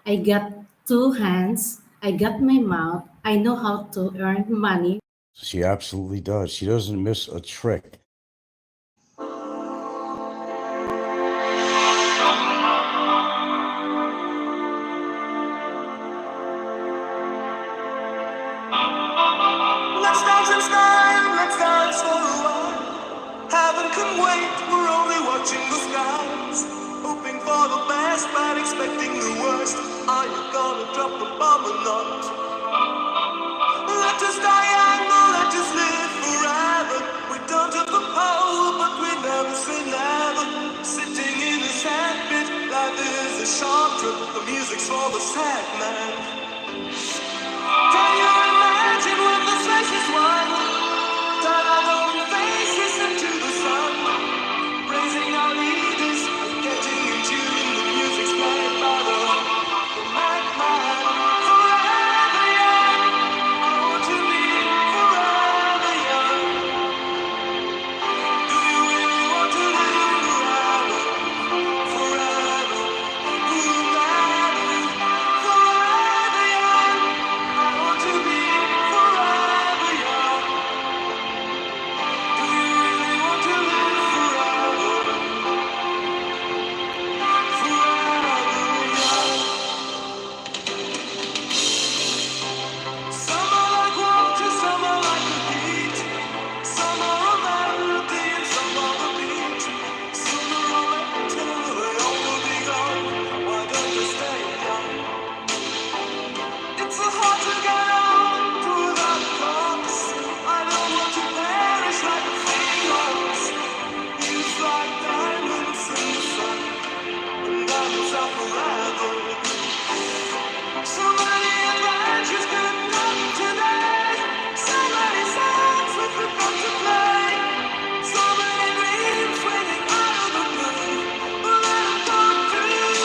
I got two hands, I got my mouth, I know how to earn money. She absolutely does. She doesn't miss a trick. Let's dance in style, let's dance for a while. Heaven can wait, we're only watching the skies. Hoping for the best, but expecting the worst. Are you gonna drop the bomb or not? Let us die young, or let us live forever. We don't have the power, but we never say never. Sitting in a sandpit, life is a short trip. The music's for the sad man. Can you imagine when the space is wide? Turn our golden faces into the sun, raising our leaders, getting in tune. The music's played by the madman. Forever young, I want to be forever young. Do you really want to live forever? Forever, forever, forever young. I want to be forever young. Do you really want to live forever? Forever young. Some are like water, some are like the heat. Some are a melody and some are the beat. Sooner or later they all will be gone. Why don't you stay young? It's so hard to get on without a cause. I don't want to perish like a phoenix. Youth like diamonds in the sun, and diamonds are forever. So many adventures could come today. So many songs we forgot to play. So many dreams waiting out of the blue. But let them come true.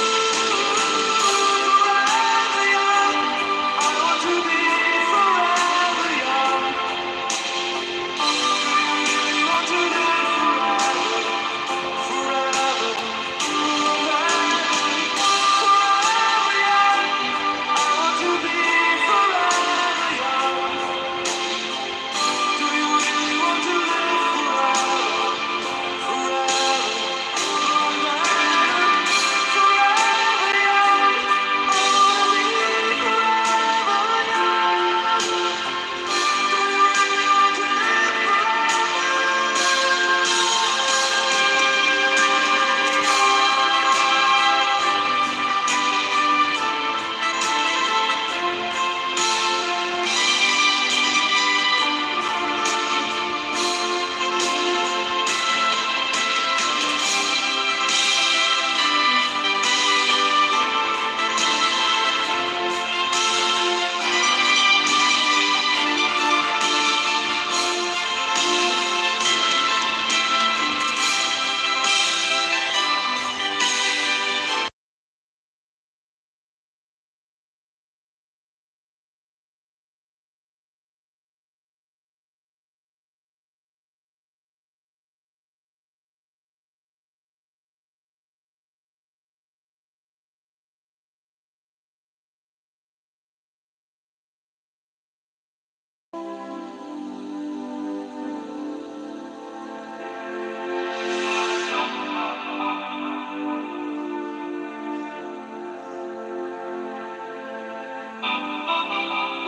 Forever young, I want to be forever young. Do you really want to live forever? Forever, forever, forever young. I want to be forever young. Do you really want to live forever? Forever, forever, forever young. I wanna be forever young. Do you really want to live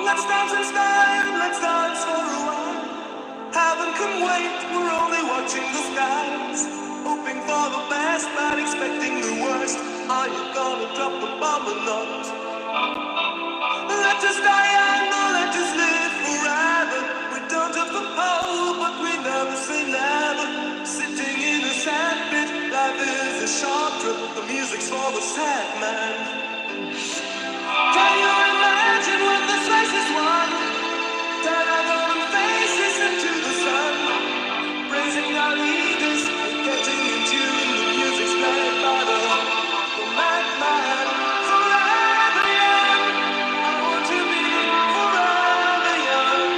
Let's dance in style, let's dance for a while. Heaven can wait, we're only watching the skies. Hoping for the best, but expecting the worst. Are you gonna drop the bomb or not? Let us die young, or let us live forever. We don't have the power, but we never say never. Sitting in a sandpit, life is a short trip. The music's for the sad man. Can you imagine when the space is wide? Turn our golden faces into the sun, raising our leaders, getting in tune. The music's played by the madman. Forever young, I want to be forever young.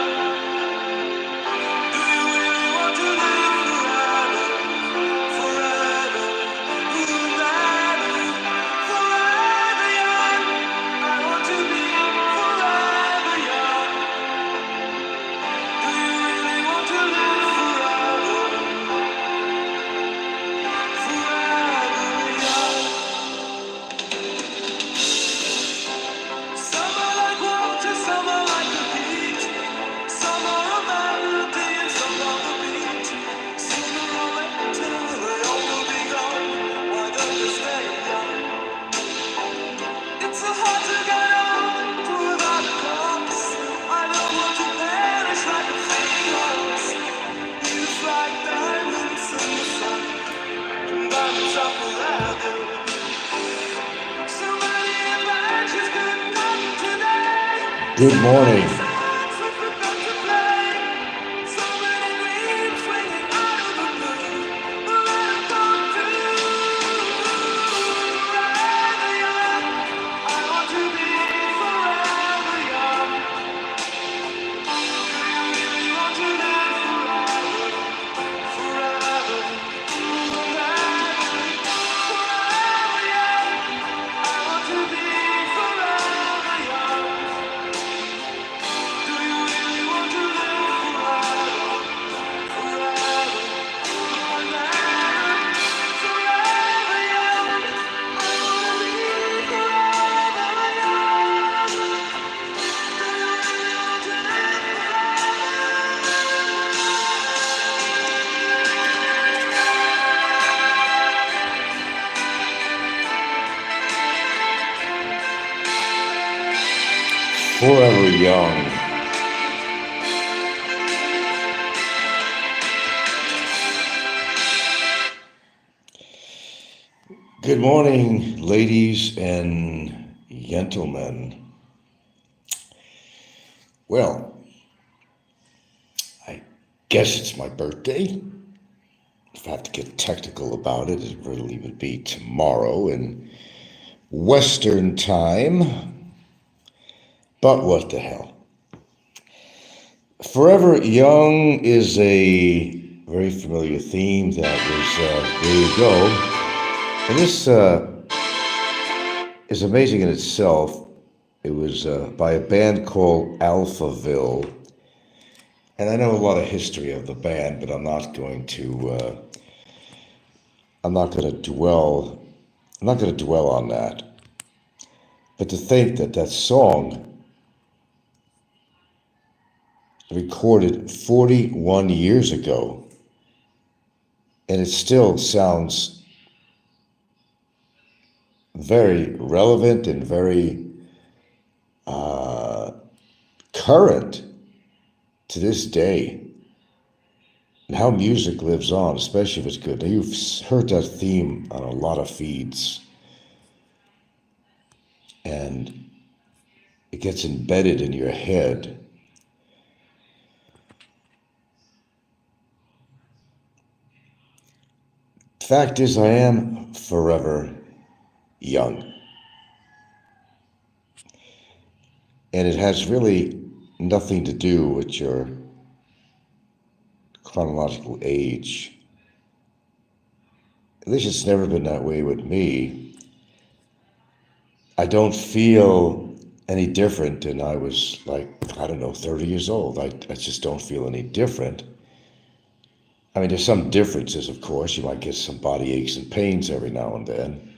Do you really want to live forever? Forever, forever, forever so hard to get on to without a cause. I don't want to perish like a phoenix. It's like diamonds in the sun, and diamonds are forever. So many adventures could come today. Good morning. Songs we forgot to play. So many dreams swinging out of the blue. But let 'em come true. Forever young. I want to be forever young. Do you really want to live forever? Forever, forever, forever young. I want to be forever young. Do you really want to live forever? Forever, forever, forever young. I wanna be forever young. Do you really want to live Forever young. Good morning, ladies and gentlemen. Well, I guess it's my birthday. If I have to get technical about it, it really would be tomorrow in Western time. But what the hell? Forever young is a very familiar theme that was, there you go. And this is amazing in itself. It was by a band called Alphaville. And I know a lot of history of the band, but I'm not going to dwell on that. But to think that that song recorded 41 years ago, and it still sounds very relevant and very current to this day, and how music lives on, especially if it's good. Now, you've heard that theme on a lot of feeds, and it gets embedded in your head. Fact is, I am forever young. And it has really nothing to do with your chronological age. At least it's never been that way with me. I don't feel any different than I was 30 years old. I just don't feel any different. I mean, there's some differences, of course. You might get some body aches and pains every now and then.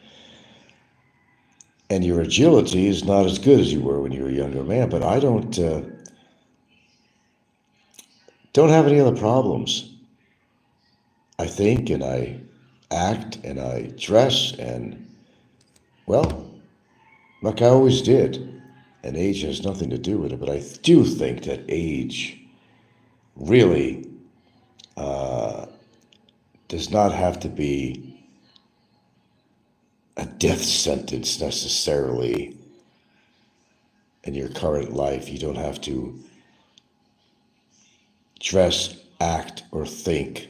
And your agility is not as good as you were when you were a younger man. But I don't have any other problems. I think and I act and I dress and, well, like I always did. And age has nothing to do with it. But I do think that age really does not have to be a death sentence necessarily in your current life. You don't have to dress, act, or think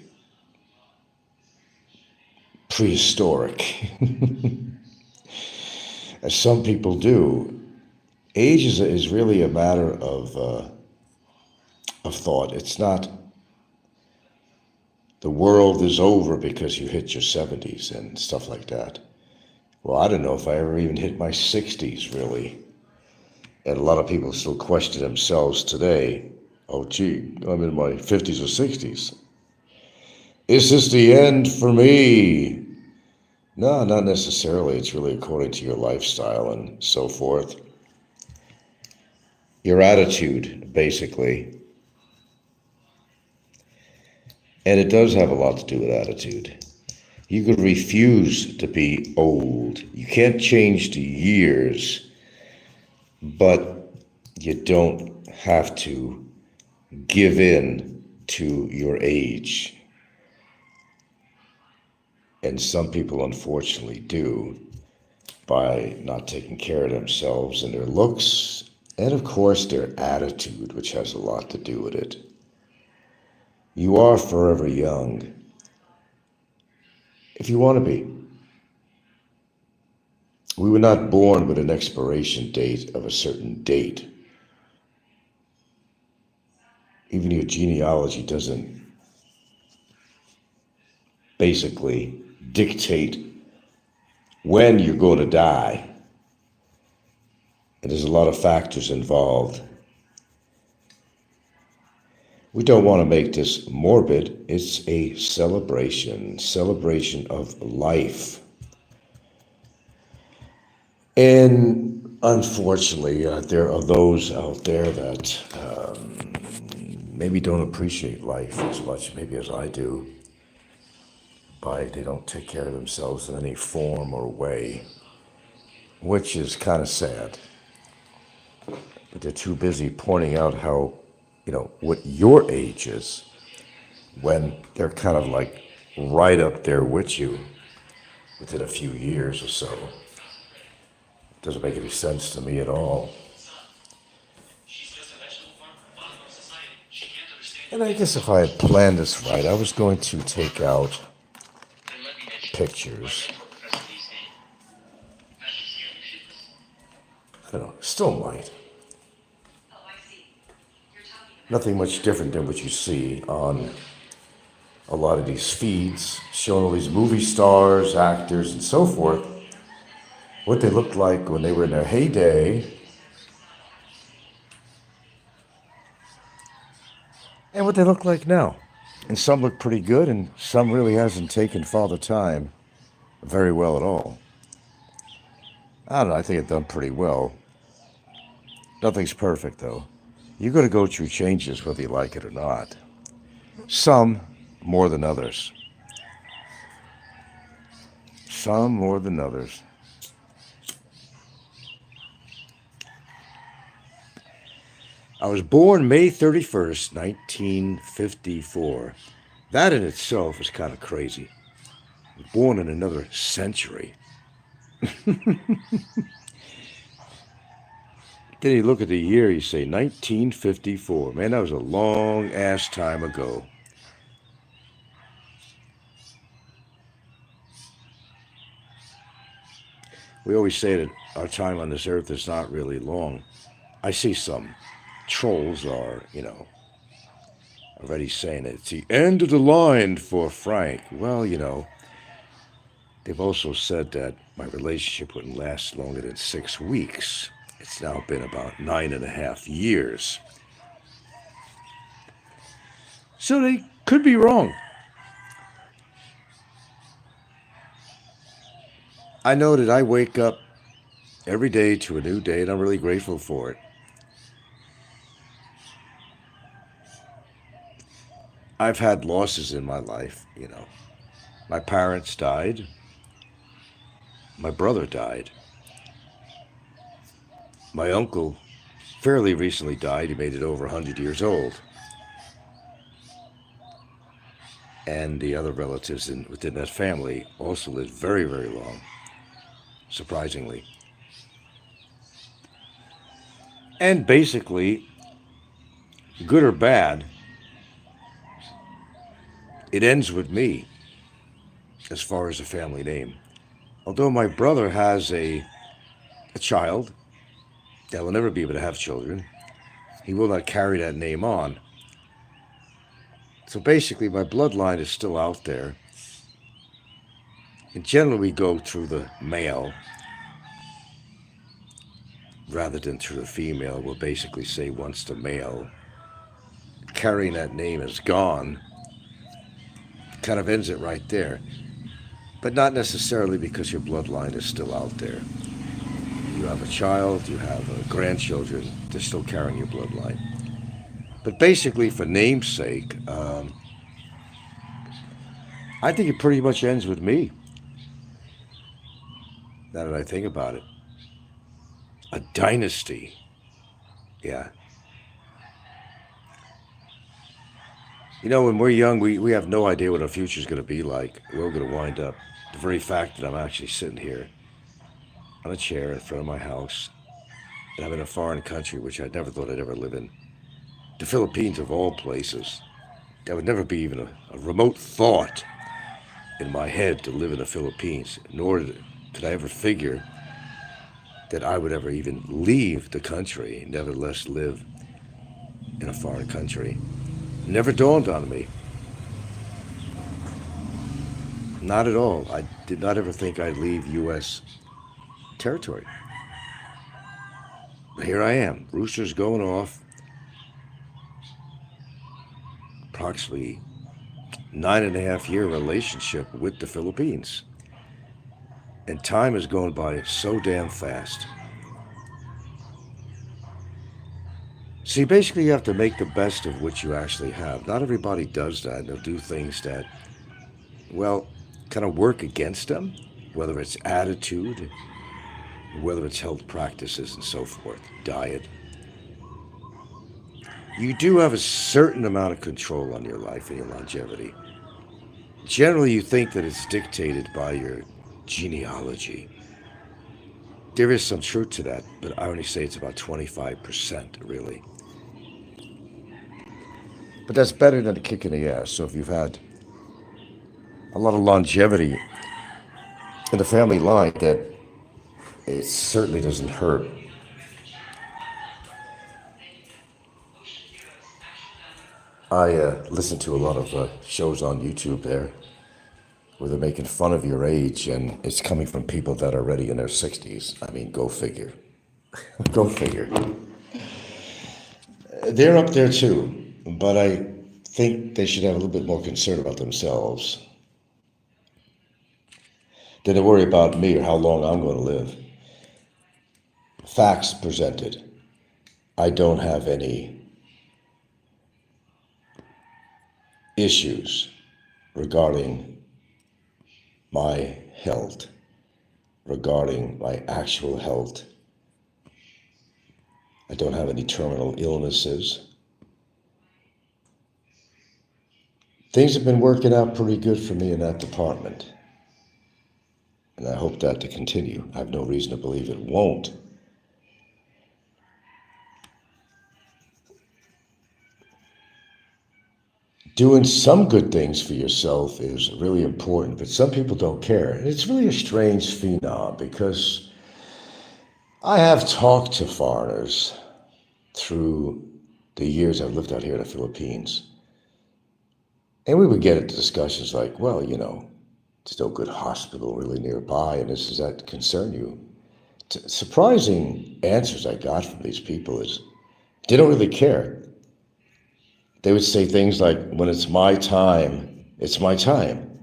prehistoric, as some people do. Age is really a matter of thought. It's not the world is over because you hit your 70s and stuff like that. Well, I don't know if I ever even hit my 60s, really. And a lot of people still question themselves today. Oh, gee, I'm in my 50s or 60s. Is this the end for me? No, not necessarily. It's really according to your lifestyle and so forth. Your attitude, basically. And it does have a lot to do with attitude. You could refuse to be old. You can't change the years, but you don't have to give in to your age. And some people unfortunately do by not taking care of themselves and their looks, and of course their attitude, which has a lot to do with it. You are forever young if you want to be. We were not born with an expiration date of a certain date. Even your genealogy doesn't basically dictate when you're going to die. And there's a lot of factors involved. We don't want to make this morbid. It's a celebration of life. And unfortunately, there are those out there that maybe don't appreciate life as much, maybe as I do. They don't take care of themselves in any form or way, which is kind of sad. But they're too busy pointing out how, what your age is when they're kind of like right up there with you within a few years or so. It doesn't make any sense to me at all. And I guess if I had planned this right, I was going to take out pictures. I don't know, still might. Nothing much different than what you see on a lot of these feeds, showing all these movie stars, actors, and so forth, what they looked like when they were in their heyday, and what they look like now. And some look pretty good, and some really hasn't taken Father Time very well at all. I don't know, I think I've done pretty well. Nothing's perfect, though. You're going to go through changes whether you like it or not. Some more than others. Some more than others. I was born May 31st, 1954. That in itself is kind of crazy. I was born in another century. Then you look at the year, you say 1954. Man, that was a long ass time ago. We always say that our time on this earth is not really long. I see some trolls are, already saying it's the end of the line for Frank. Well, they've also said that my relationship wouldn't last longer than 6 weeks. It's now been about 9.5 years. So they could be wrong. I know that I wake up every day to a new day, and I'm really grateful for it. I've had losses in my life, My parents died. My brother died. My uncle fairly recently died. He made it over 100 years old. And the other relatives within that family also lived very, very long, surprisingly. And basically, good or bad, it ends with me as far as the family name. Although my brother has a child that will never be able to have children, he will not carry that name on. So basically, my bloodline is still out there. And generally, we go through the male rather than through the female. We'll basically say once the male carrying that name is gone, kind of ends it right there. But not necessarily because your bloodline is still out there. You have a child, you have grandchildren, they're still carrying your bloodline. But basically, for namesake, I think it pretty much ends with me. Now that I think about it. A dynasty. Yeah. You know, when we're young, we have no idea what our future is going to be like, where we're going to wind up. The very fact that I'm actually sitting here on a chair in front of my house, and I'm in a foreign country, which I never thought I'd ever live in. The Philippines, of all places. That would never be even a remote thought in my head to live in the Philippines, nor could I ever figure that I would ever even leave the country, nevertheless live in a foreign country. Never dawned on me. Not at all. I did not ever think I'd leave U.S. territory. But here I am, roosters going off, approximately 9.5 year relationship with the Philippines. And time is going by so damn fast. See, basically you have to make the best of what you actually have. Not everybody does that. They'll do things that, well, kind of work against them, whether it's attitude, whether it's health practices and so forth, diet. You do have a certain amount of control on your life and your longevity. Generally, you think that it's dictated by your genealogy. There is some truth to that, but I only say it's about 25%, really. But that's better than a kick in the ass. So if you've had a lot of longevity in the family line, that it certainly doesn't hurt. I listen to a lot of shows on YouTube there where they're making fun of your age, and it's coming from people that are already in their 60s. I mean, go figure. Go figure. They're up there too, but I think they should have a little bit more concern about themselves than to worry about me or how long I'm going to live. Facts presented. I don't have any issues regarding my health, regarding my actual health. I don't have any terminal illnesses. Things have been working out pretty good for me in that department. And I hope that to continue. I have no reason to believe it won't. Doing some good things for yourself is really important, but some people don't care. And it's really a strange phenom because I have talked to foreigners through the years I've lived out here in the Philippines. And we would get into discussions like, well, you know, there's no good hospital really nearby, and does that concern you? Surprising answers I got from these people is they don't really care. They would say things like, when it's my time, it's my time.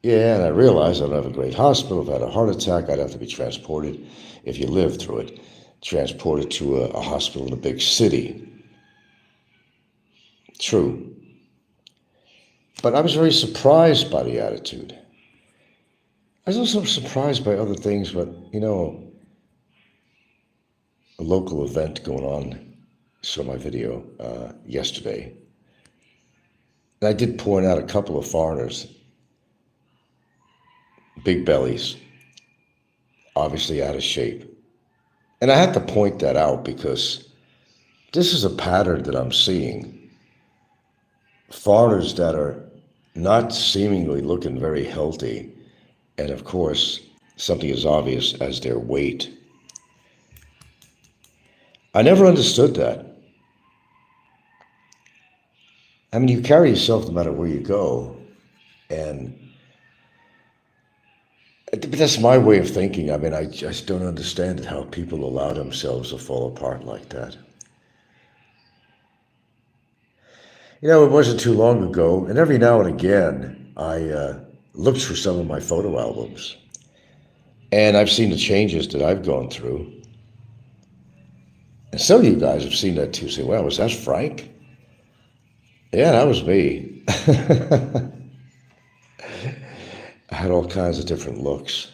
Yeah, and I realize I don't have a great hospital. If I had a heart attack, I'd have to be transported, if you live through it, transported to a hospital in a big city. True. But I was very surprised by the attitude. I was also surprised by other things, but, you know, a local event going on, saw my video yesterday. And I did point out a couple of foreigners, big bellies, obviously out of shape. And I had to point that out because this is a pattern that I'm seeing. Foreigners that are not seemingly looking very healthy, and of course, something as obvious as their weight. I never understood that. I mean, you carry yourself no matter where you go, but that's my way of thinking. I mean, I just don't understand how people allow themselves to fall apart like that. You know, it wasn't too long ago, and every now and again, I looked through some of my photo albums, and I've seen the changes that I've gone through. And some of you guys have seen that too. Say, well, was that Frank? Yeah, that was me. I had all kinds of different looks.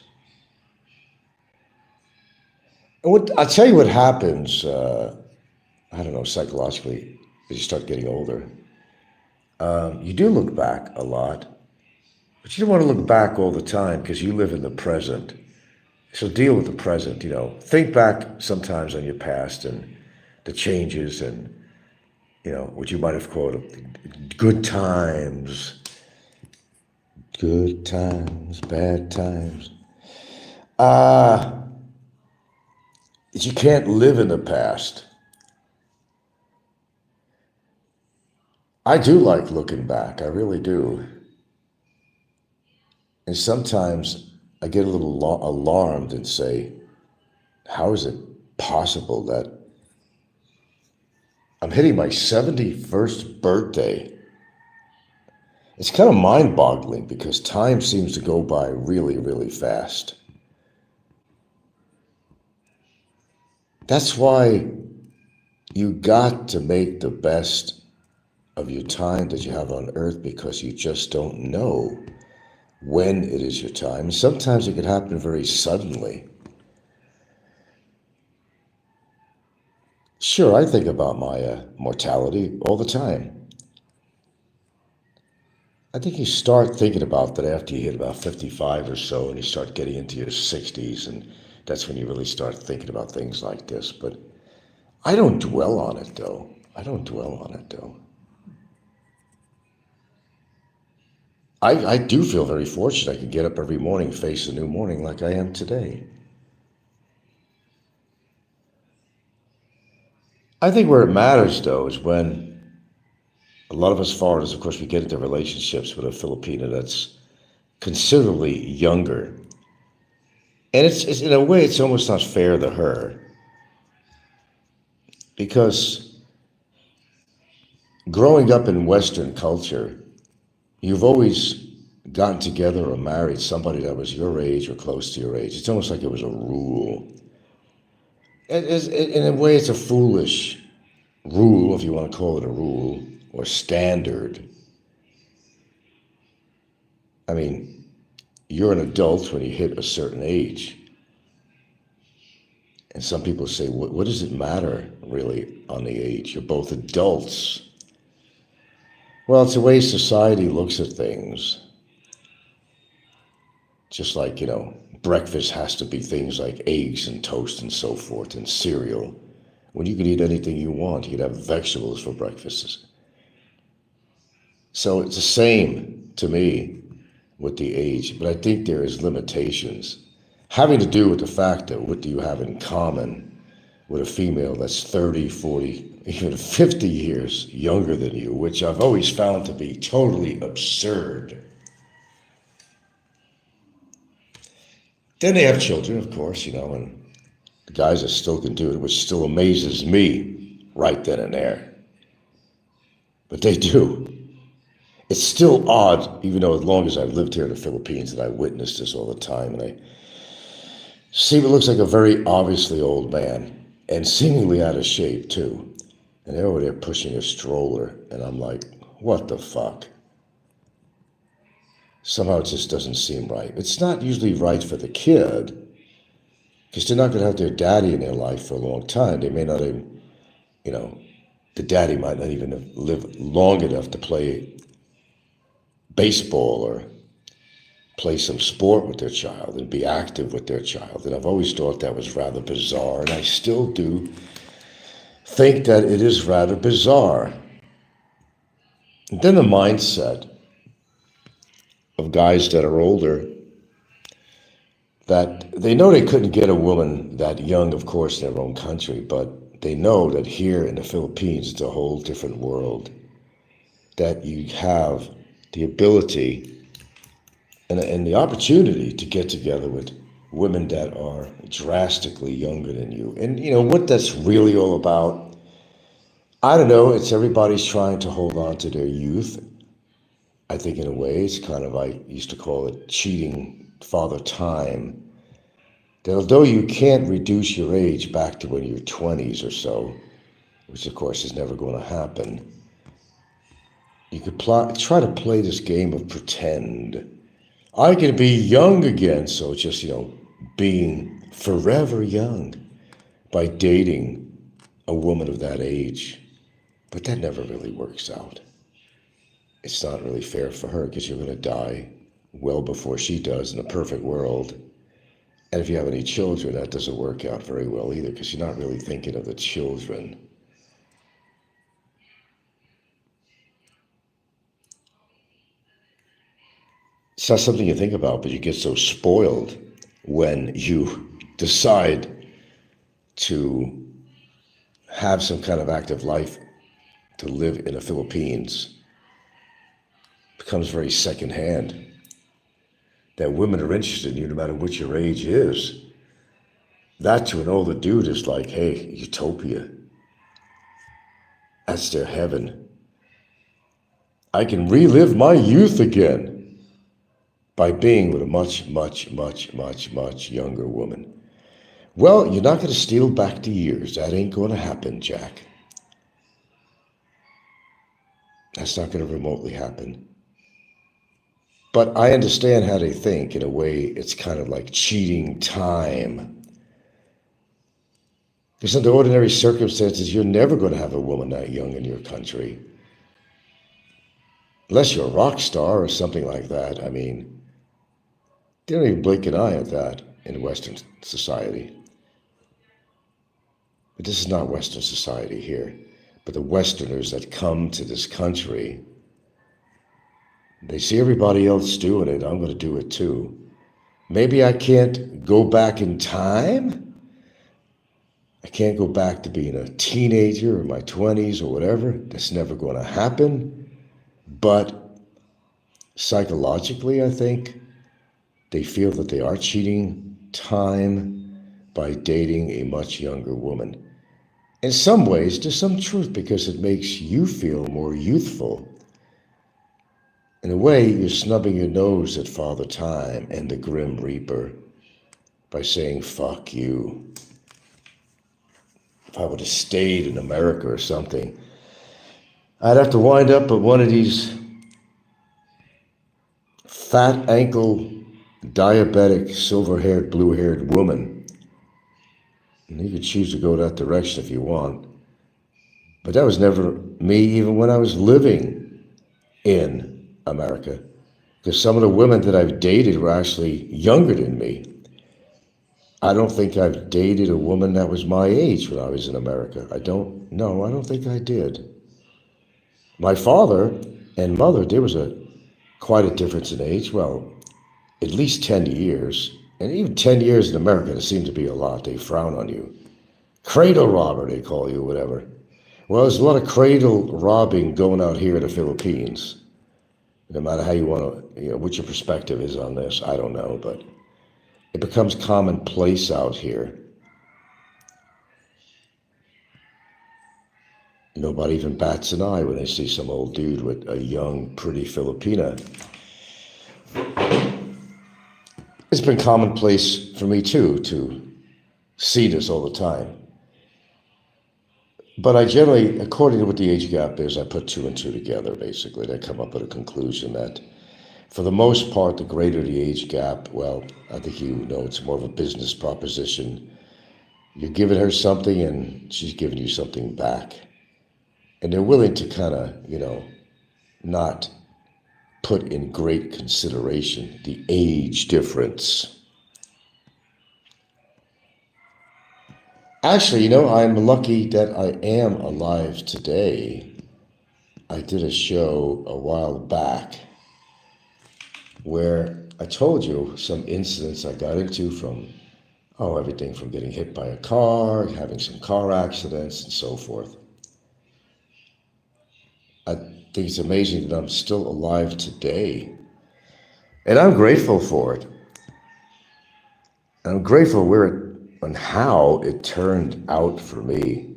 I'll tell you what happens, I don't know, psychologically, as you start getting older. You do look back a lot, but you don't want to look back all the time because you live in the present. So deal with the present, Think back sometimes on your past and the changes and, what you might have called good times, bad times. You can't live in the past. I do like looking back, I really do. And sometimes I get a little alarmed and say, how is it possible that I'm hitting my 71st birthday? It's kind of mind-boggling because time seems to go by really, really fast. That's why you got to make the best of your time that you have on earth, because you just don't know when it is your time. And sometimes it can happen very suddenly. Sure, I think about my mortality all the time. I think you start thinking about that after you hit about 55 or so, and you start getting into your 60s, and that's when you really start thinking about things like this. But I don't dwell on it, though. I do feel very fortunate. I can get up every morning, face a new morning like I am today. I think where it matters, though, is when a lot of us foreigners, of course, we get into relationships with a Filipina that's considerably younger. And it's in a way, it's almost not fair to her. Because growing up in Western culture, you've always gotten together or married somebody that was your age or close to your age. It's almost like it was a rule. In a way, it's a foolish rule, if you want to call it a rule, or standard. I mean, you're an adult when you hit a certain age. And some people say, what does it matter, really, on the age? You're both adults. Well, it's the way society looks at things. Just like, breakfast has to be things like eggs and toast and so forth and cereal. When you can eat anything you want, you can have vegetables for breakfasts. So it's the same to me with the age, but I think there is limitations having to do with the fact that what do you have in common with a female that's 30, 40, even 50 years younger than you, which I've always found to be totally absurd. Then they have children, of course, and the guys that still can do it, which still amazes me right then and there. But they do. It's still odd, even though as long as I've lived here in the Philippines and I witness this all the time, and I see what looks like a very obviously old man and seemingly out of shape too. And they're over there pushing a stroller, and I'm like, what the fuck? Somehow it just doesn't seem right. It's not usually right for the kid, because they're not going to have their daddy in their life for a long time. They may not even, the daddy might not even live long enough to play baseball or play some sport with their child and be active with their child. And I've always thought that was rather bizarre, and I still do think that it is rather bizarre. And then the mindset of guys that are older, that they know they couldn't get a woman that young, of course, in their own country, but they know that here in the Philippines, it's a whole different world, that you have the ability and the opportunity to get together with women that are drastically younger than you. And what that's really all about, I don't know. It's everybody's trying to hold on to their youth. I think in a way it's kind of, I used to call it cheating Father Time. That although you can't reduce your age back to when you're 20s or so, which of course is never going to happen, you could try to play this game of pretend. I can be young again, so just, being forever young. by dating a woman of that age. But that never really works out. It's not really fair for her because you're going to die well before she does in a perfect world. And if you have any children, that doesn't work out very well either because you're not really thinking of the children. It's not something you think about, but you get so spoiled when you decide to have some kind of active life to live in the Philippines. It becomes very secondhand. That women are interested in you no matter what your age is. That to an older dude is like, hey, utopia. That's their heaven. I can relive my youth again by being with a much, much, much, much, much younger woman. Well, you're not going to steal back the years. That ain't going to happen, Jack. That's not going to remotely happen. But I understand how they think. In a way, it's kind of like cheating time. Because under ordinary circumstances, you're never going to have a woman that young in your country. Unless you're a rock star or something like that. I mean, they don't even blink an eye at that in Western society. But this is not Western society here. But the Westerners that come to this country, they see everybody else doing it. I'm going to do it too. Maybe I can't go back in time. I can't go back to being a teenager or my 20s or whatever. That's never going to happen. But psychologically, I think they feel that they are cheating time by dating a much younger woman. In some ways, there's some truth because it makes you feel more youthful. In a way, you're snubbing your nose at Father Time and the Grim Reaper by saying, fuck you. If I would have stayed in America or something, I'd have to wind up at one of these fat ankle, diabetic, silver-haired, blue-haired women. And you could choose to go that direction if you want. But that was never me, even when I was living in America. Because some of the women that I've dated were actually younger than me. I don't think I've dated a woman that was my age when I was in America. I don't think I did. My father and mother, there was quite a difference in age. Well, at least 10 years. And even 10 years in America, it seemed to be a lot. They frown on you. Cradle robber, they call you, whatever. Well, there's a lot of cradle robbing going out here in the Philippines. No matter how you want to, what your perspective is on this, I don't know, but it becomes commonplace out here. Nobody even bats an eye when they see some old dude with a young, pretty Filipina. It's been commonplace for me, too, to see this all the time. But I generally, according to what the age gap is, I put two and two together, basically. I come up with a conclusion that, for the most part, the greater the age gap, well, I think it's more of a business proposition. You're giving her something, and she's giving you something back. And they're willing to kind of, not put in great consideration the age difference. Actually, I'm lucky that I am alive today. I did a show a while back where I told you some incidents I got into from, everything from getting hit by a car, having some car accidents, and so forth. I think it's amazing that I'm still alive today. And I'm grateful for it. And I'm grateful and how it turned out for me.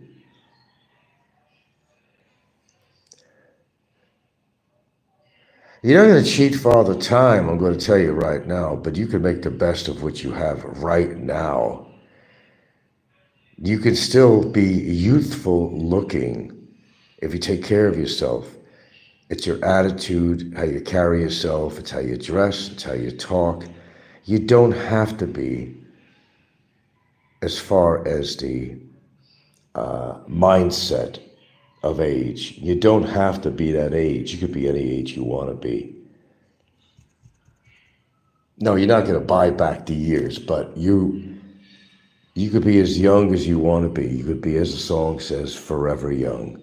You're not going to cheat Father Time, I'm going to tell you right now, but you can make the best of what you have right now. You can still be youthful looking if you take care of yourself. It's your attitude, how you carry yourself, it's how you dress, it's how you talk. You don't have to be as far as the mindset of age. You don't have to be that age. You could be any age you want to be. No, you're not going to buy back the years, but you could be as young as you want to be. You could be, as the song says, forever young.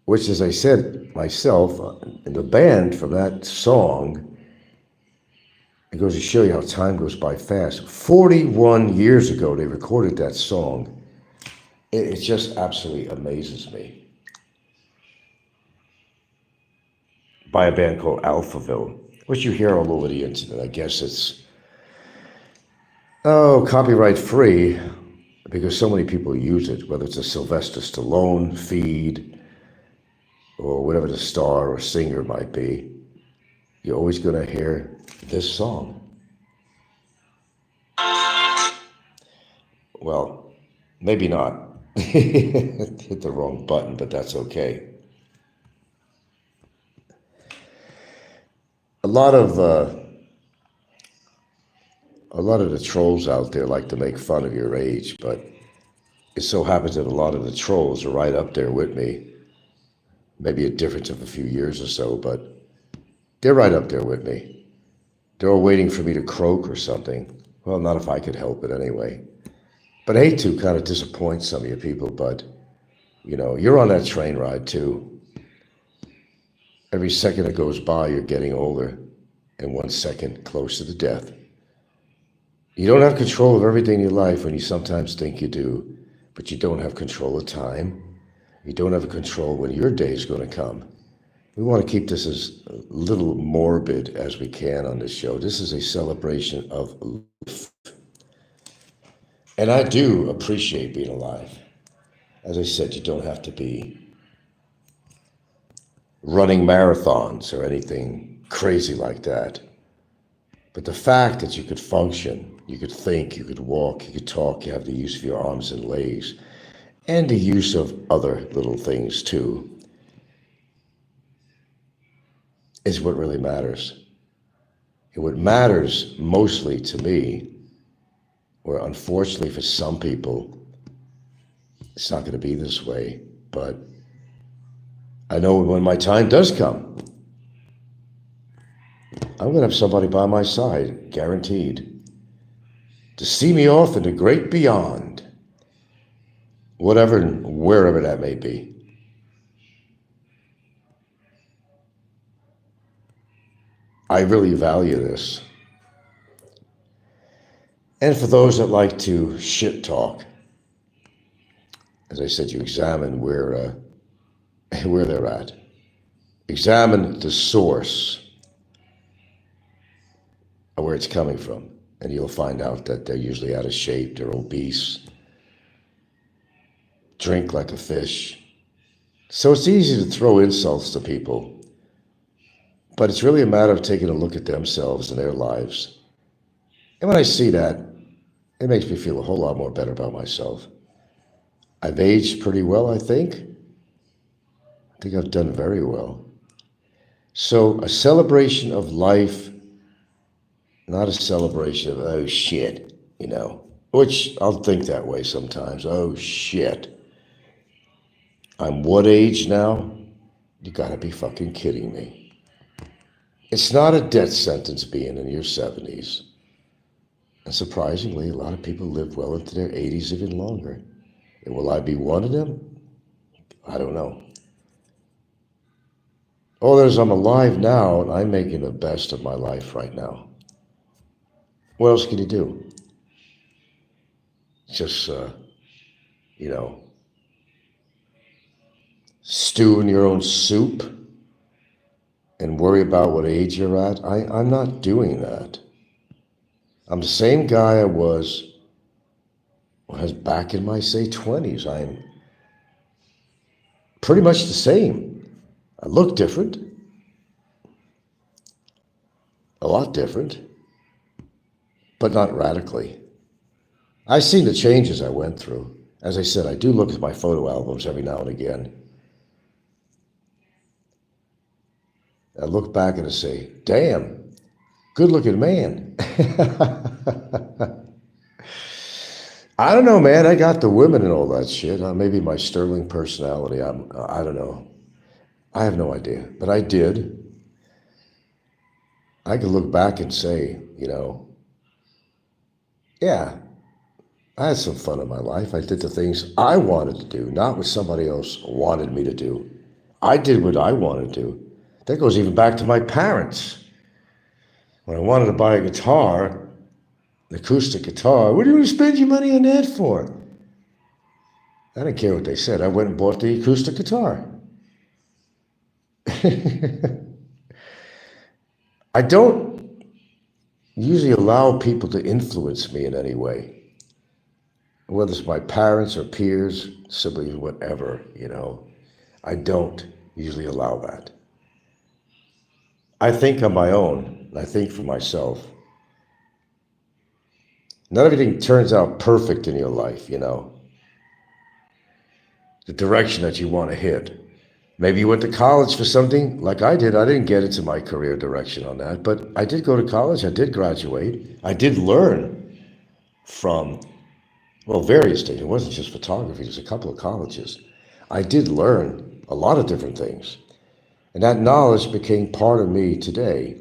Which, as I said myself, in the band from that song, it goes to show you how time goes by fast. 41 years ago, they recorded that song. It just absolutely amazes me. By a band called Alphaville, which you hear all over the internet. I guess it's, copyright free, because so many people use it, whether it's a Sylvester Stallone feed, or whatever the star or singer might be. You're always going to hear this song. Well, maybe not. Hit the wrong button, but that's okay. A lot of the trolls out there like to make fun of your age, but it so happens that a lot of the trolls are right up there with me. Maybe a difference of a few years or so, but they're right up there with me. They're all waiting for me to croak or something. Well, not if I could help it anyway. But I hate to kind of disappoint some of you people, but, you know, you're on that train ride too. Every second that goes by, you're getting older, and 1 second closer to death. You don't have control of everything in your life when you sometimes think you do, but you don't have control of time. You don't have control when your day is going to come. We want to keep this as little morbid as we can on this show. This is a celebration of life. And I do appreciate being alive. As I said, you don't have to be running marathons or anything crazy like that. But the fact that you could function, you could think, you could walk, you could talk, you have the use of your arms and legs, and the use of other little things too, is what really matters. And what matters mostly to me, or unfortunately for some people, it's not going to be this way, but I know when my time does come, I'm going to have somebody by my side, guaranteed, to see me off in the great beyond, whatever and wherever that may be. I really value this. And for those that like to shit talk, as I said, you examine where they're at. Examine the source of where it's coming from, and you'll find out that they're usually out of shape, they're obese, drink like a fish. So it's easy to throw insults to people, but it's really a matter of taking a look at themselves and their lives. And when I see that, it makes me feel a whole lot more better about myself. I've aged pretty well, I think. I think I've done very well. So a celebration of life, not a celebration of, oh shit, you know, which I'll think that way sometimes. Oh shit. I'm what age now? You gotta be fucking kidding me. It's not a death sentence being in your 70s. And surprisingly, a lot of people live well into their 80s, even longer. And will I be one of them? I don't know. All that is, I'm alive now, and I'm making the best of my life right now. What else can you do? Just, stew in your own soup and worry about what age you're at. I'm not doing that. I'm the same guy I was when I was back in my, say, 20s. I'm pretty much the same. I look different. A lot different. But not radically. I've seen the changes I went through. As I said, I do look at my photo albums every now and again. I look back and I say, damn, good-looking man. I don't know, man. I got the women and all that shit. Maybe my sterling personality. I don't know. I have no idea. But I did. I could look back and say, yeah, I had some fun in my life. I did the things I wanted to do, not what somebody else wanted me to do. I did what I wanted to do. That goes even back to my parents. When I wanted to buy a guitar, an acoustic guitar, what do you want to spend your money on that for? I didn't care what they said. I went and bought the acoustic guitar. I don't usually allow people to influence me in any way, whether it's my parents or peers, siblings, whatever, I don't usually allow that. I think on my own, and I think for myself. Not everything turns out perfect in your life, the direction that you want to hit. Maybe you went to college for something like I did. I didn't get into my career direction on that, but I did go to college. I did graduate. I did learn from, various things. It wasn't just photography. There's a couple of colleges. I did learn a lot of different things. And that knowledge became part of me today.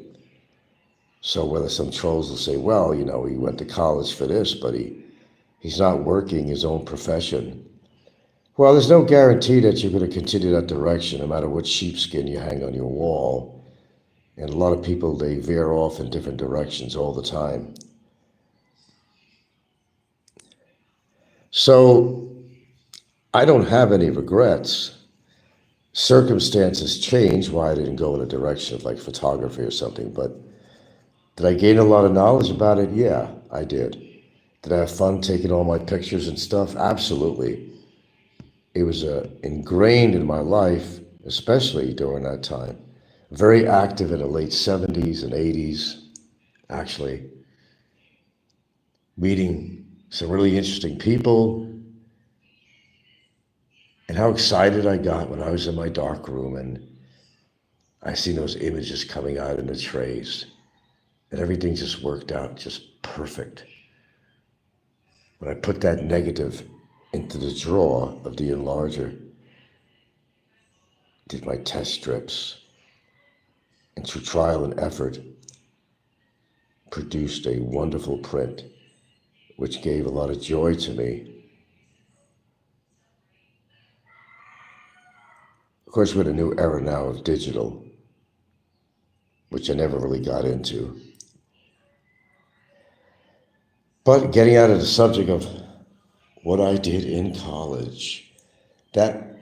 So whether some trolls will say, well, he went to college for this, but he's not working his own profession. Well, there's no guarantee that you're going to continue that direction, no matter what sheepskin you hang on your wall. And a lot of people, they veer off in different directions all the time. So I don't have any regrets. Circumstances change why I didn't go in a direction of like photography or something, but did I gain a lot of knowledge about it? Yeah, I did. Did I have fun taking all my pictures and stuff? Absolutely. It was ingrained in my life, especially during that time. Very active in the late 70s and 80s, actually. Meeting some really interesting people. And how excited I got when I was in my dark room and I seen those images coming out in the trays. And everything just worked out just perfect. When I put that negative into the drawer of the enlarger, did my test strips, and through trial and effort, produced a wonderful print, which gave a lot of joy to me. Of course, we're in a new era now of digital, which I never really got into. But getting out of the subject of what I did in college, that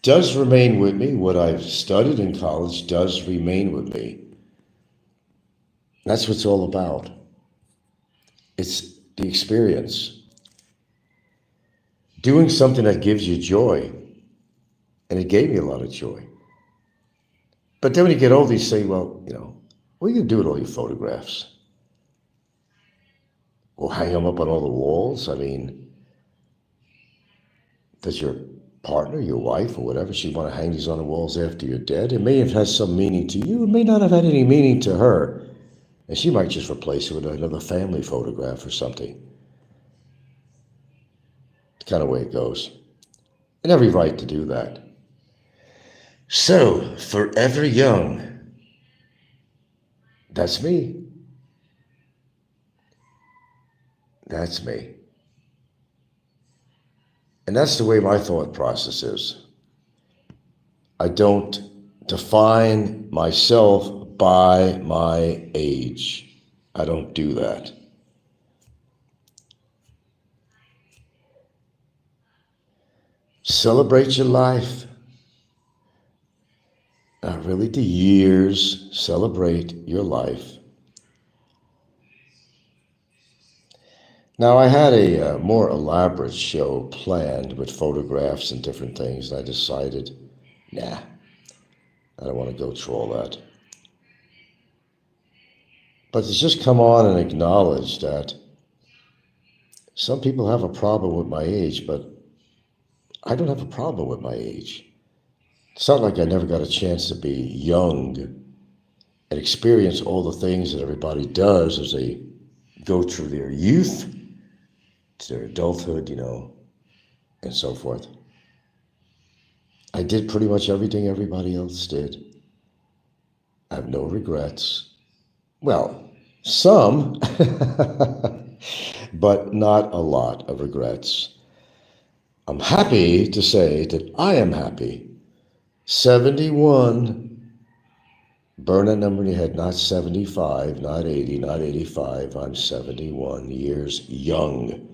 does remain with me. What I've studied in college does remain with me. That's what it's all about. It's the experience. Doing something that gives you joy. And it gave me a lot of joy. But then when you get older, you say, well, what are you going to do with all your photographs? Well, hang them up on all the walls? I mean, does your partner, your wife, or whatever, she want to hang these on the walls after you're dead? It may have had some meaning to you. It may not have had any meaning to her. And she might just replace it with another family photograph or something. It's the kind of way it goes. And every right to do that. So, forever young. That's me. That's me. And that's the way my thought process is. I don't define myself by my age. I don't do that. Celebrate your life. Not really the years. Celebrate your life. Now, I had a more elaborate show planned with photographs and different things, and I decided, nah, I don't want to go through all that. But to just come on and acknowledge that some people have a problem with my age, but I don't have a problem with my age. It's not like I never got a chance to be young and experience all the things that everybody does as they go through their youth to their adulthood, and so forth. I did pretty much everything everybody else did. I have no regrets. Well, some, but not a lot of regrets. I'm happy to say that I am happy. 71. Burn that number in your head, not 75, not 80, not 85. I'm 71 years young.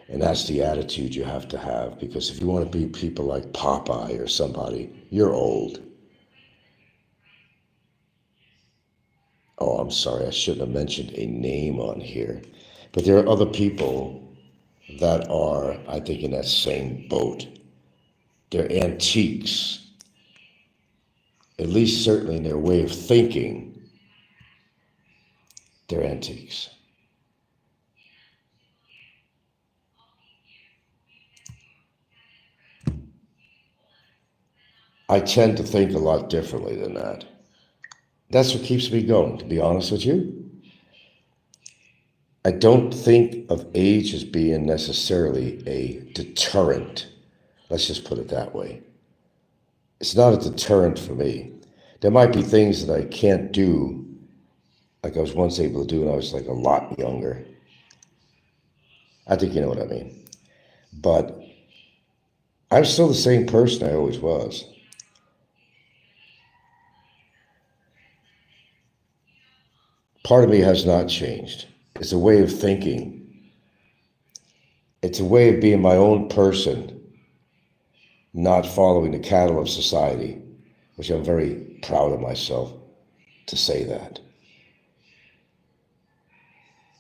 And that's the attitude you have to have, because if you want to be people like Popeye or somebody, you're old. Oh, I'm sorry, I shouldn't have mentioned a name on here. But there are other people that are, I think, in that same boat. They're antiques. At least certainly in their way of thinking, they're antiques. I tend to think a lot differently than that. That's what keeps me going, to be honest with you. I don't think of age as being necessarily a deterrent. Let's just put it that way. It's not a deterrent for me. There might be things that I can't do like I was once able to do when I was like a lot younger. I think you know what I mean. But I'm still the same person I always was. Part of me has not changed. It's a way of thinking. It's a way of being my own person, not following the cattle of society, which I'm very proud of myself to say that.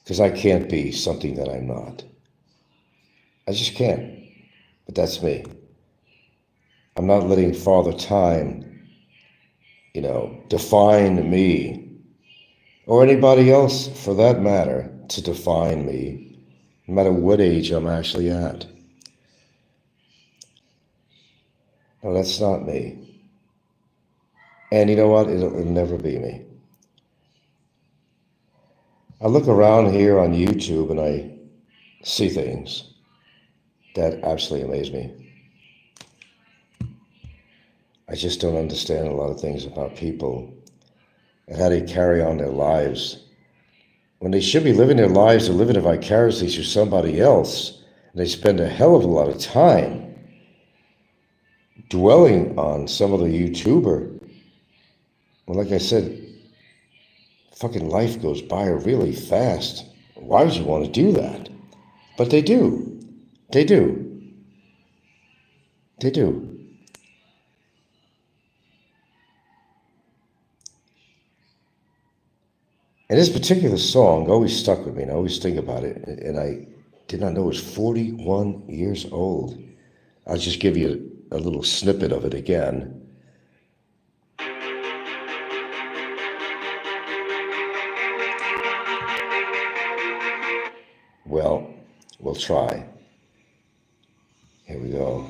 Because I can't be something that I'm not. I just can't. But that's me. I'm not letting Father Time, define me, or anybody else for that matter, to define me, no matter what age I'm actually at. No, that's not me. And you know what? It'll never be me. I look around here on YouTube and I see things that absolutely amaze me. I just don't understand a lot of things about people and how they carry on their lives. When they should be living their lives, they're living it vicariously through somebody else. And they spend a hell of a lot of time dwelling on some other YouTuber. Well, like I said, fucking life goes by really fast. Why would you want to do that? But they do. They do. They do. And this particular song always stuck with me, and I always think about it. And I did not know it was 41 years old. I'll just give you a little snippet of it again. Well, we'll try. Here we go.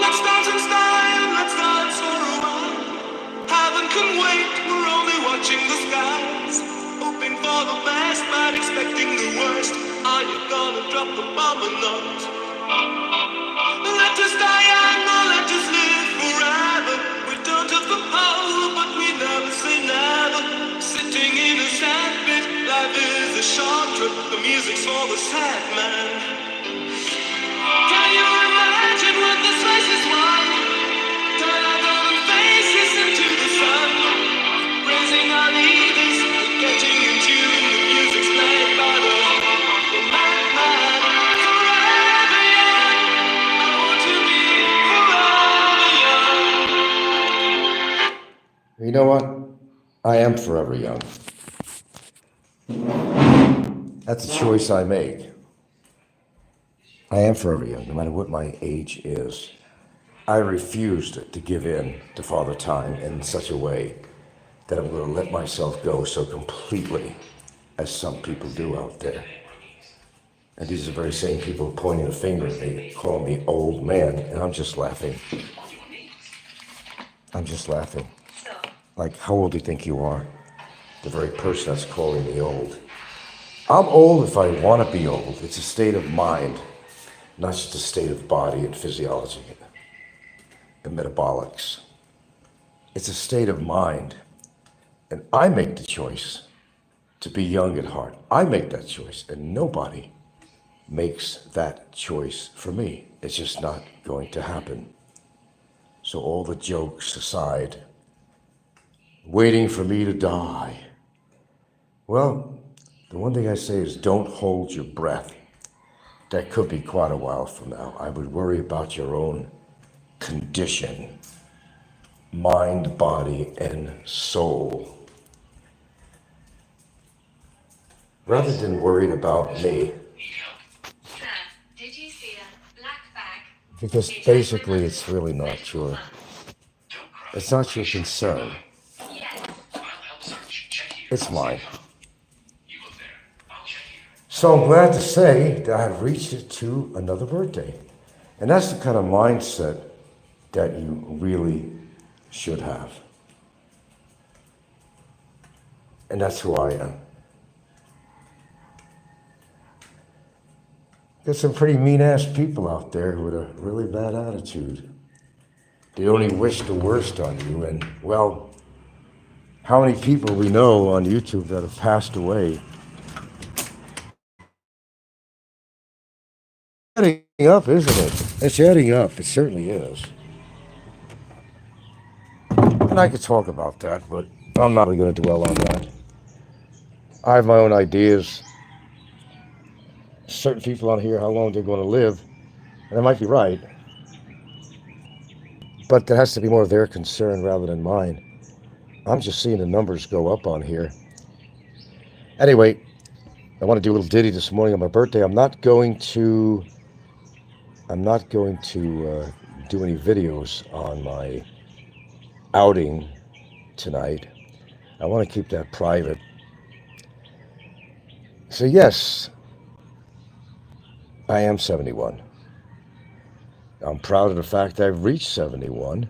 Let's dance in style, let's dance for a while. Heaven can wait, we're only watching the skies. Hoping for the best, but expecting the worst. Are you gonna drop the bomb or not? Let us die young or let us live forever. We don't have the power, but we never say never. Sitting in a sandpit, life is a short trip. The music's for the sad man. Can you imagine when this race is won? Turn our golden faces into the sun. Raising our leaders, getting in tune. The music's played by the madman. Forever young, I want to be forever young. You know what? I am forever young. That's a choice I make. I am forever young, no matter what my age is. I refused to give in to Father Time in such a way that I'm going to let myself go so completely as some people do out there. And these are the very same people pointing a finger at me, calling me old man, and I'm just laughing. I'm just laughing. Like, how old do you think you are? The very person that's calling me old. I'm old if I want to be old. It's a state of mind, not just a state of body and physiology and metabolics. It's a state of mind. And I make the choice to be young at heart. I make that choice, and nobody makes that choice for me. It's just not going to happen. So all the jokes aside, waiting for me to die. Well, the one thing I say is don't hold your breath. That could be quite a while from now. I would worry about your own condition, mind, body, and soul, rather than worried about me. Sir, did you see a black bag? Because basically it's really not your, it's not your concern. It's mine. So I'm glad to say that I've reached it to another birthday. And that's the kind of mindset that you really should have. And that's who I am. There's some pretty mean-ass people out there with a really bad attitude. They only wish the worst on you. And, well, how many people we know on YouTube that have passed away? Adding up, isn't it? It's adding up. It certainly is. And I could talk about that, but I'm not really going to dwell on that. I have my own ideas. Certain people on here, how long they're going to live, and I might be right. But that has to be more of their concern rather than mine. I'm just seeing the numbers go up on here. Anyway, I want to do a little ditty this morning on my birthday. I'm not going to do any videos on my outing tonight. I want to keep that private. So yes, I am 71. I'm proud of the fact that I've reached 71.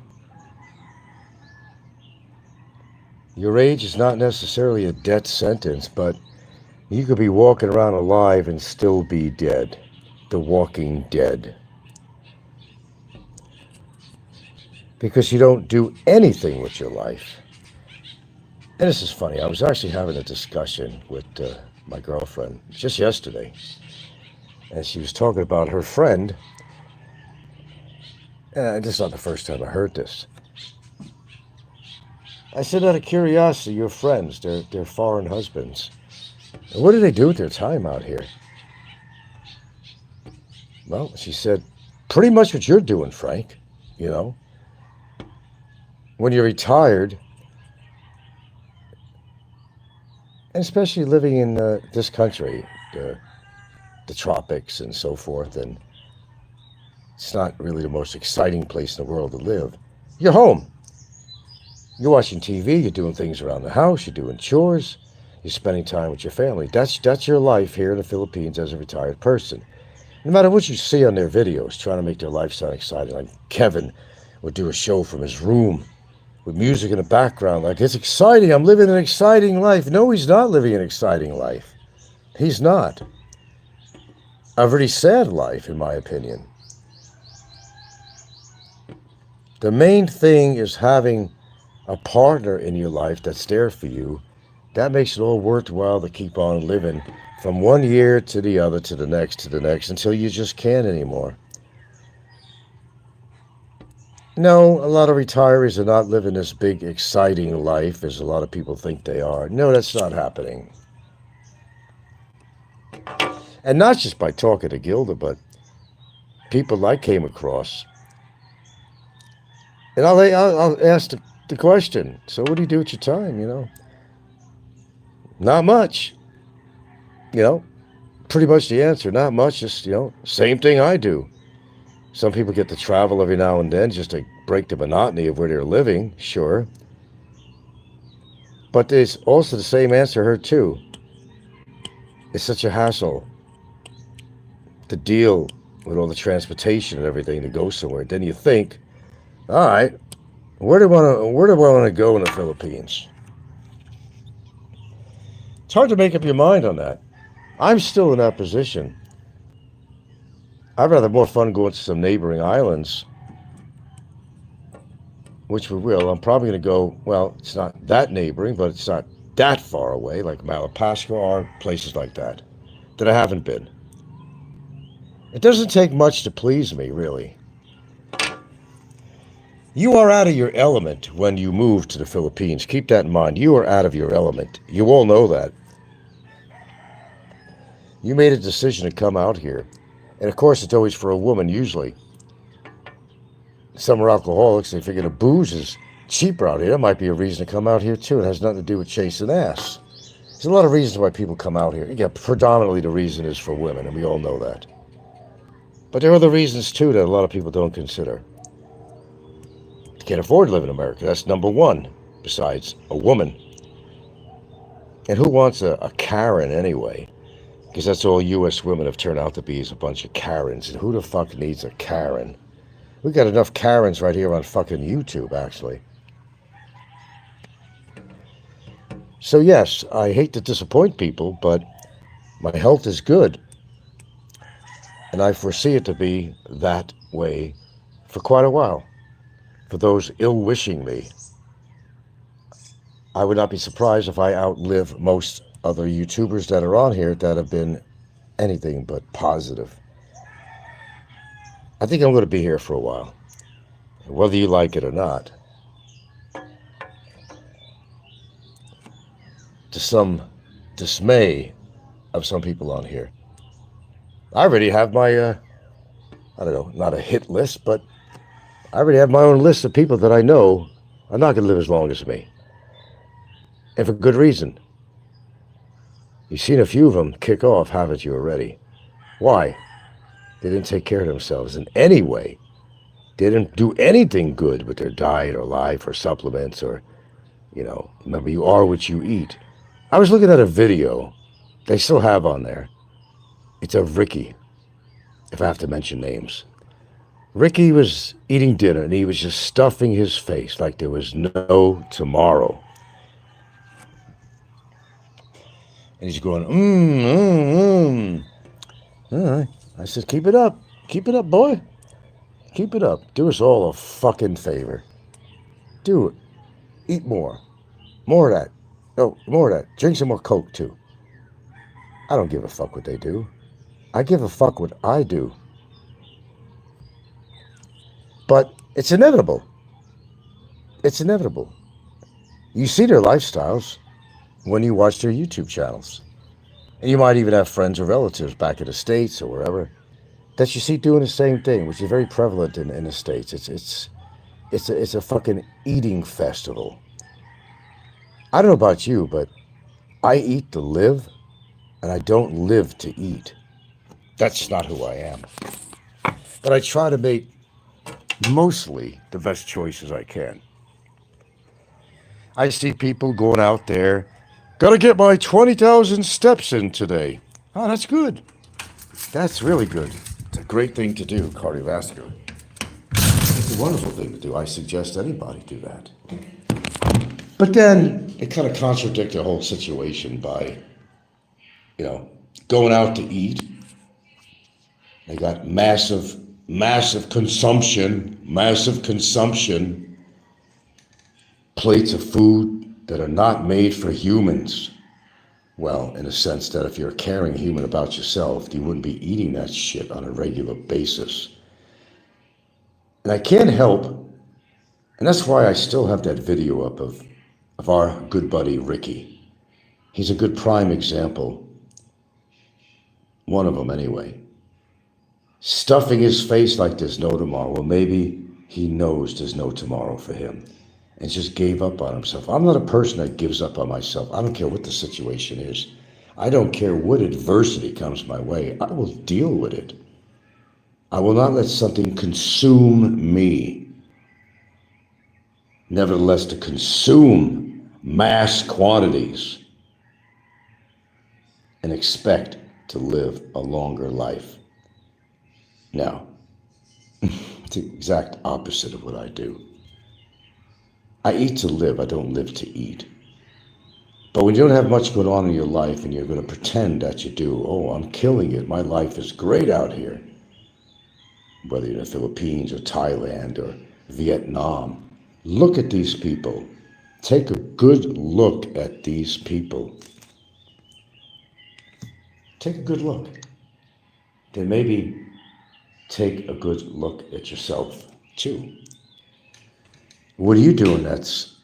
Your age is not necessarily a death sentence, but you could be walking around alive and still be dead. The Walking Dead. Because you don't do anything with your life. And this is funny. I was actually having a discussion with my girlfriend just yesterday. And she was talking about her friend. This is not the first time I heard this. I said, out of curiosity, your friends, they're foreign husbands. And what do they do with their time out here? Well, she said, pretty much what you're doing, Frank. You know, when you're retired, and especially living in this country, the tropics and so forth, and it's not really the most exciting place in the world to live. You're home. You're watching TV, you're doing things around the house, you're doing chores, you're spending time with your family. That's your life here in the Philippines as a retired person. No matter what you see on their videos, trying to make their life sound exciting, like Kevin would do a show from his room with music in the background, like, it's exciting, I'm living an exciting life. No, he's not living an exciting life. He's not. A very sad life, in my opinion. The main thing is having a partner in your life that's there for you. That makes it all worthwhile to keep on living from one year to the other, to the next, until you just can't anymore. No, a lot of retirees are not living this big, exciting life as a lot of people think they are. No, that's not happening. And not just by talking to Gilda, but people I came across. And I'll ask the question, so what do you do with your time, you know? Not much. You know, pretty much the answer, not much, just, you know, same thing I do. Some people get to travel every now and then just to break the monotony of where they're living, sure. But there's also the same answer I heard too. It's such a hassle to deal with all the transportation and everything to go somewhere. Then you think, all right, where do I want to go in the Philippines? It's hard to make up your mind on that. I'm still in that position. I'd rather have more fun going to some neighboring islands, which we will. I'm probably going to go, well, it's not that neighboring, but it's not that far away, like Malapascua or places like that I haven't been. It doesn't take much to please me, really. You are out of your element when you move to the Philippines. Keep that in mind. You are out of your element. You all know that. You made a decision to come out here. And of course, it's always for a woman, usually. Some are alcoholics. They figure the booze is cheaper out here. That might be a reason to come out here, too. It has nothing to do with chasing ass. There's a lot of reasons why people come out here. Yeah, predominantly the reason is for women, and we all know that. But there are other reasons, too, that a lot of people don't consider. You can't afford to live in America. That's number one, besides a woman. And who wants a Karen anyway? Because that's all U.S. women have turned out to be, is a bunch of Karens. And who the fuck needs a Karen? We got enough Karens right here on fucking YouTube, actually. So yes, I hate to disappoint people, but my health is good. And I foresee it to be that way for quite a while. For those ill-wishing me, I would not be surprised if I outlive most other YouTubers that are on here that have been anything but positive. I think I'm going to be here for a while, whether you like it or not. To some dismay of some people on here. I already have my, I don't know, not a hit list, but I already have my own list of people that I know are not going to live as long as me. And for good reason. You've seen a few of them kick off, haven't you already? Why? They didn't take care of themselves in any way. They didn't do anything good with their diet or life or supplements or, remember, you are what you eat. I was looking at a video they still have on there. It's of Ricky, if I have to mention names. Ricky was eating dinner and he was just stuffing his face like there was no tomorrow. And he's going, All right. I said, keep it up. Keep it up, boy. Keep it up. Do us all a fucking favor. Do it. Eat more. More of that. Oh, more of that. Drink some more Coke, too. I don't give a fuck what they do. I give a fuck what I do. But it's inevitable. It's inevitable. You see their lifestyles when you watch their YouTube channels. And you might even have friends or relatives back in the States or wherever that you see doing the same thing, which is very prevalent in the States. It's a fucking eating festival. I don't know about you, but I eat to live, and I don't live to eat. That's not who I am. But I try to make mostly the best choices I can. I see people going out there, gotta get my 20,000 steps in today. Oh, that's good. That's really good. It's a great thing to do, cardiovascular. It's a wonderful thing to do. I suggest anybody do that. But then it kind of contradicts the whole situation by, going out to eat. They got massive consumption, plates of food that are not made for humans. Well, in a sense that if you're a caring human about yourself, you wouldn't be eating that shit on a regular basis. And I can't help, and that's why I still have that video up of our good buddy Ricky. He's a good prime example. One of them anyway. Stuffing his face like there's no tomorrow. Well, maybe he knows there's no tomorrow for him and just gave up on himself. I'm not a person that gives up on myself. I don't care what the situation is. I don't care what adversity comes my way. I will deal with it. I will not let something consume me. Nevertheless, to consume mass quantities and expect to live a longer life. Now, it's the exact opposite of what I do. I eat to live, I don't live to eat. But when you don't have much going on in your life and you're going to pretend that you do, oh, I'm killing it, my life is great out here, whether you're in the Philippines or Thailand or Vietnam, look at these people. Take a good look at these people. Take a good look. Then maybe take a good look at yourself too. What are you doing that's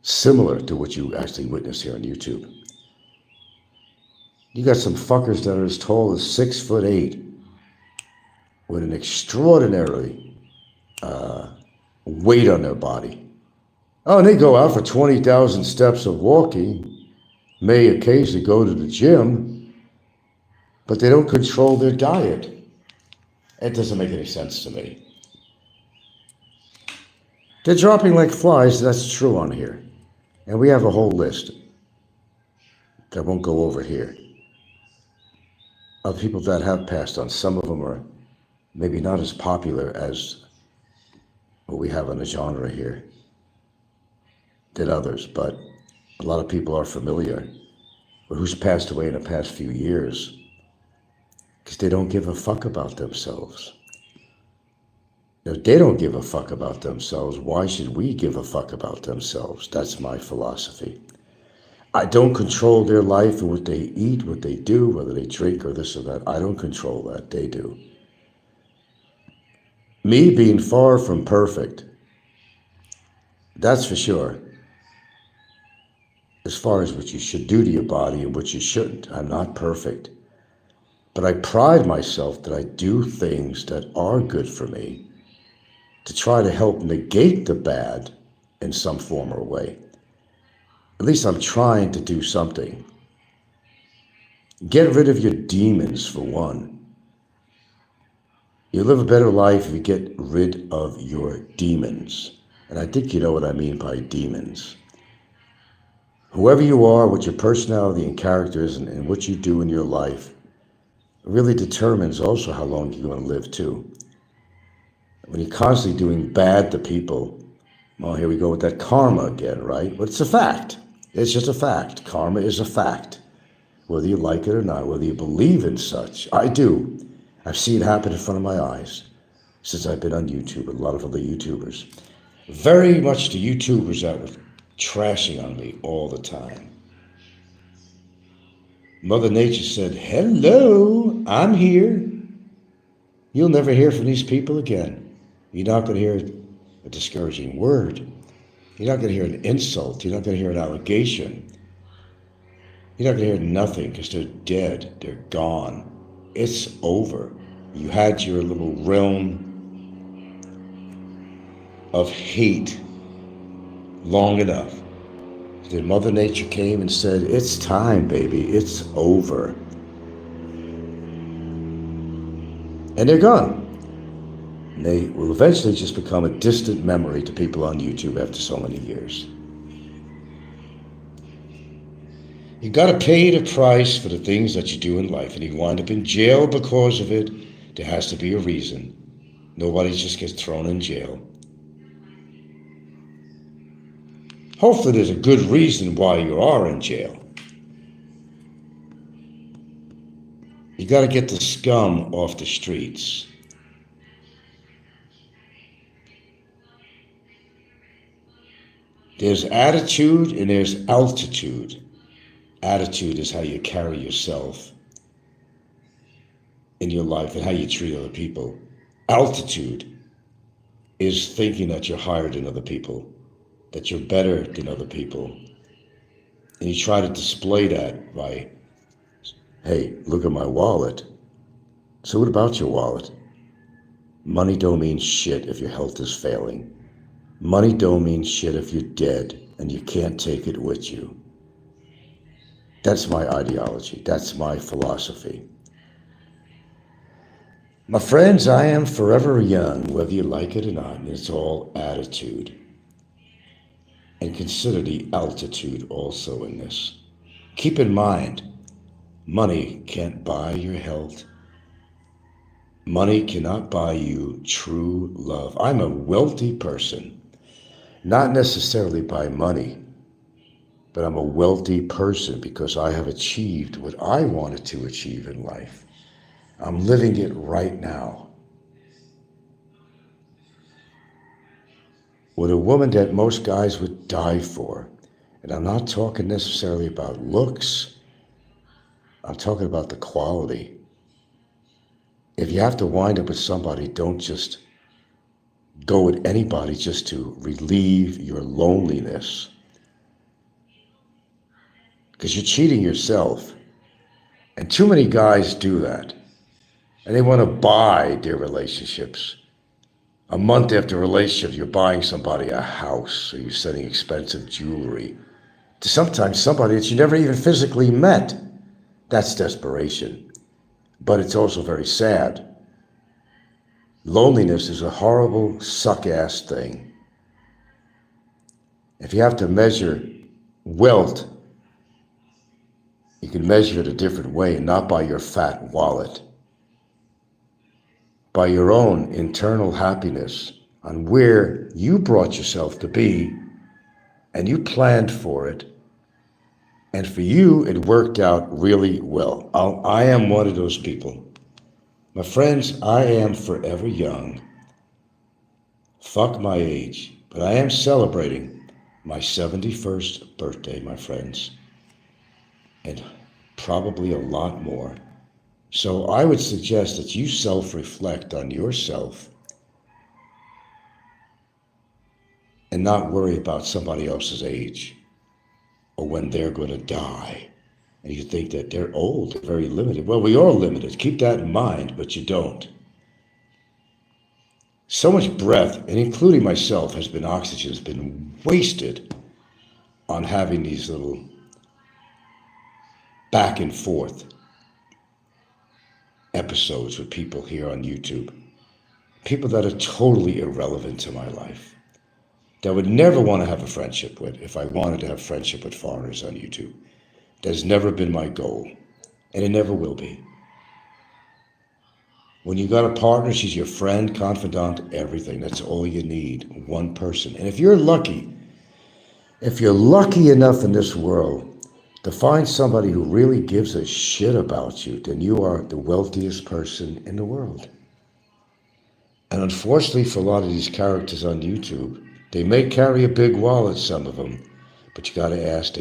similar to what you actually witness here on YouTube? You got some fuckers that are as tall as 6'8", with an extraordinarily weight on their body. Oh, and they go out for 20,000 steps of walking, may occasionally go to the gym, but they don't control their diet. It doesn't make any sense to me. They're dropping like flies, that's true on here. And we have a whole list that won't go over here of people that have passed on. Some of them are maybe not as popular as what we have in the genre here than others, but a lot of people are familiar with who's passed away in the past few years because they don't give a fuck about themselves. If they don't give a fuck about themselves, why should we give a fuck about themselves? That's my philosophy. I don't control their life and what they eat, what they do, whether they drink or this or that. I don't control that. They do. Me being far from perfect, that's for sure. As far as what you should do to your body and what you shouldn't, I'm not perfect. But I pride myself that I do things that are good for me to try to help negate the bad in some form or way. At least I'm trying to do something. Get rid of your demons, for one. You live a better life if you get rid of your demons. And I think you know what I mean by demons. Whoever you are, what your personality and character is, and what you do in your life really determines also how long you're going to live too. When you're constantly doing bad to people, well, here we go with that karma again, right? But it's a fact. It's just a fact. Karma is a fact. Whether you like it or not, whether you believe in such. I do. I've seen it happen in front of my eyes since I've been on YouTube, a lot of other YouTubers. Very much the YouTubers that were trashing on me all the time. Mother Nature said, hello, I'm here. You'll never hear from these people again. You're not going to hear a discouraging word. You're not going to hear an insult. You're not going to hear an allegation. You're not going to hear nothing because they're dead. They're gone. It's over. You had your little realm of hate long enough. Then Mother Nature came and said, it's time, baby. It's over. And they're gone. And they will eventually just become a distant memory to people on YouTube after so many years. You got to pay the price for the things that you do in life, and you wind up in jail because of it. There has to be a reason. Nobody just gets thrown in jail. Hopefully there's a good reason why you are in jail. You got to get the scum off the streets. There's attitude and there's altitude. Attitude is how you carry yourself in your life and how you treat other people. Altitude is thinking that you're higher than other people, that you're better than other people. And you try to display that by, hey, look at my wallet. So what about your wallet? Money don't mean shit if your health is failing. Money don't mean shit if you're dead and you can't take it with you. That's my ideology. That's my philosophy. My friends, I am forever young, whether you like it or not. And it's all attitude. and consider the altitude also in this. Keep in mind, money can't buy your health. Money cannot buy you true love. I'm a wealthy person, not necessarily by money, but I'm a wealthy person because I have achieved what I wanted to achieve in life. I'm living it right now. With a woman that most guys would die for. And I'm not talking necessarily about looks. I'm talking about the quality. If you have to wind up with somebody, don't just go with anybody just to relieve your loneliness. Because you're cheating yourself. And too many guys do that. And they want to buy their relationships. A month after a relationship, you're buying somebody a house, or you're sending expensive jewelry to sometimes somebody that you never even physically met. That's desperation. But it's also very sad. Loneliness is a horrible, suck-ass thing. If you have to measure wealth, you can measure it a different way, not by your fat wallet. By your own internal happiness on where you brought yourself to be and you planned for it. And for you, it worked out really well. I am one of those people. My friends, I am forever young. Fuck my age. But I am celebrating my 71st birthday, my friends. And probably a lot more. So I would suggest that you self-reflect on yourself and not worry about somebody else's age or when they're going to die. And you think that they're old, very limited. Well, we are limited. Keep that in mind, but you don't. So much breath, and including myself, has been wasted on having these little back and forth episodes with people here on YouTube. People that are totally irrelevant to my life. That I would never want to have a friendship with if I wanted to have friendship with foreigners on YouTube. That has never been my goal. And it never will be. When you got a partner, she's your friend, confidant, everything. That's all you need. One person. And if you're lucky enough in this world to find somebody who really gives a shit about you, then you are the wealthiest person in the world. And unfortunately for a lot of these characters on YouTube, they may carry a big wallet, some of them, but they got to ask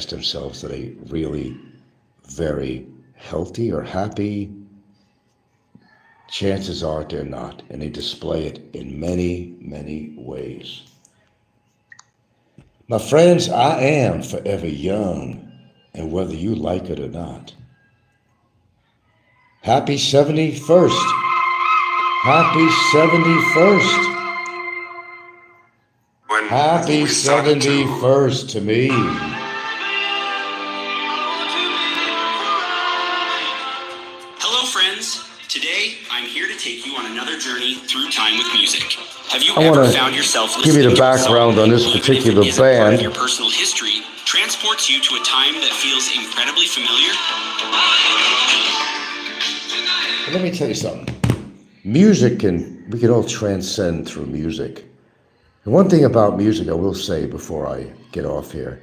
themselves, are they really very healthy or happy? Chances are they're not, and they display it in many, many ways. My friends, I am forever young. And whether you like it or not. Happy 71st. Happy 71st. Happy 71st to me. Hello, friends. Today, I'm here to take you on another journey through time with music. Have you I ever wanna found yourself give you listening the to a song background on this that, even particular if it isn't part band. of your personal history, transports you to a time that feels incredibly familiar? Let me tell you something. We can all transcend through music. And one thing about music I will say before I get off here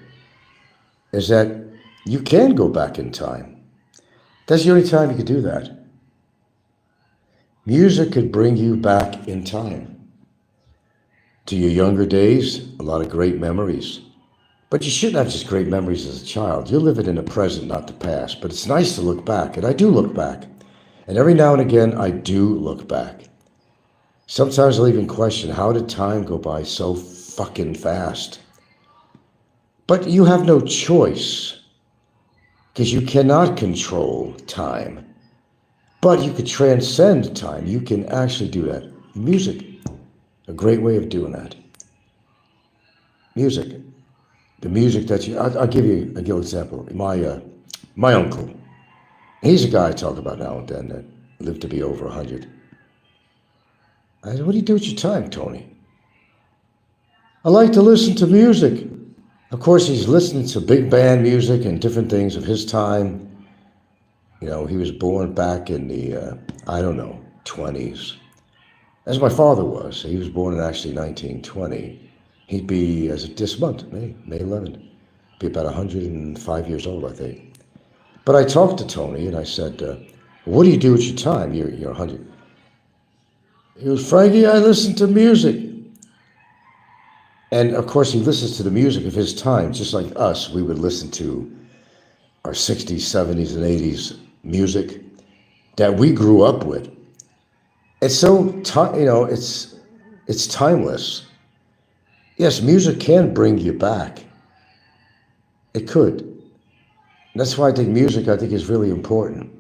is that you can go back in time. That's the only time you can do that. Music could bring you back in time. To your younger days, a lot of great memories. But you shouldn't have just great memories as a child. You're living in the present, not the past. But it's nice to look back, and I do look back. And every now and again, I do look back. Sometimes I'll even question, how did time go by so fucking fast? But you have no choice, because you cannot control time. But you could transcend time. You can actually do that. Music, a great way of doing that. Music. The music that I'll give you a good example. My uncle, he's a guy I talk about now and then that lived to be over 100. I said, what do you do with your time, Tony? I like to listen to music. Of course, he's listening to big band music and different things of his time. You know, he was born back in the, 20s. As my father was. He was born in actually 1920. He'd be, as of this month, May 11th, be about 105 years old, I think. But I talked to Tony and I said, what do you do with your time? You're 100. He goes, Frankie, I listen to music. And of course, he listens to the music of his time, just like us. We would listen to our 60s, 70s, and 80s music that we grew up with. It's so, it's timeless. Yes, music can bring you back. It could. And that's why I think music, is really important.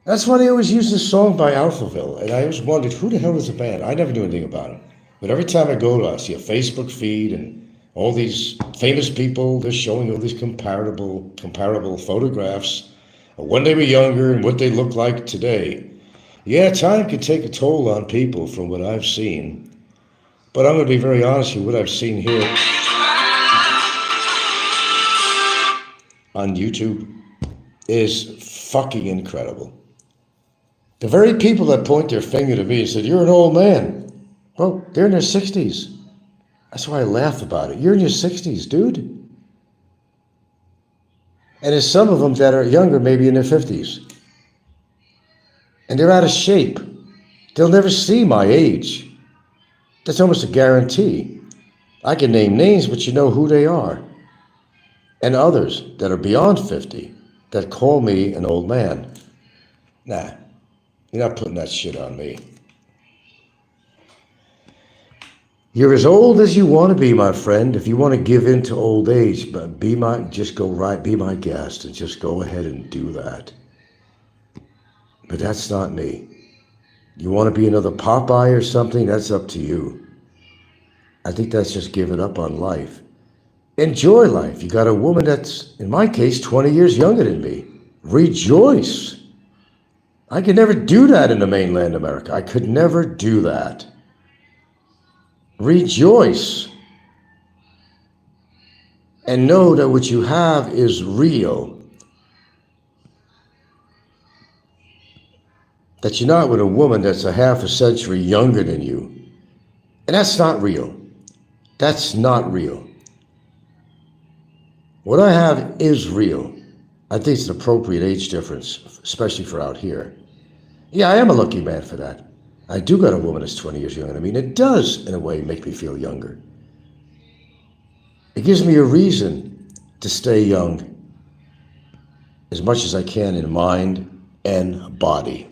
That's why they always use this song by Alphaville. And I always wondered, who the hell is the band? I never knew anything about them. But every time I go to, I see a Facebook feed and all these famous people, they're showing all these comparable photographs of when they were younger and what they look like today. Yeah, time can take a toll on people from what I've seen. But I'm going to be very honest with you, what I've seen here on YouTube is fucking incredible. The very people that point their finger to me and said, you're an old man. Well, they're in their 60s. That's why I laugh about it. You're in your 60s, dude. And there's some of them that are younger, maybe in their 50s. And they're out of shape. They'll never see my age. That's almost a guarantee. I can name names, but you know who they are. And others that are beyond 50 that call me an old man. Nah, you're not putting that shit on me. You're as old as you want to be, my friend. If you want to give in to old age, but be my guest and just go ahead and do that. But that's not me. You want to be another Popeye or something? That's up to you. I think that's just giving up on life. Enjoy life. You got a woman that's, in my case, 20 years younger than me. Rejoice. I could never do that in the mainland America. I could never do that. Rejoice. And know that what you have is real. That you're not with a woman that's a half a century younger than you. And that's not real. That's not real. What I have is real. I think it's an appropriate age difference, especially for out here. Yeah, I am a lucky man for that. I do got a woman that's 20 years younger than me, and it does, in a way, make me feel younger. It gives me a reason to stay young as much as I can in mind and body.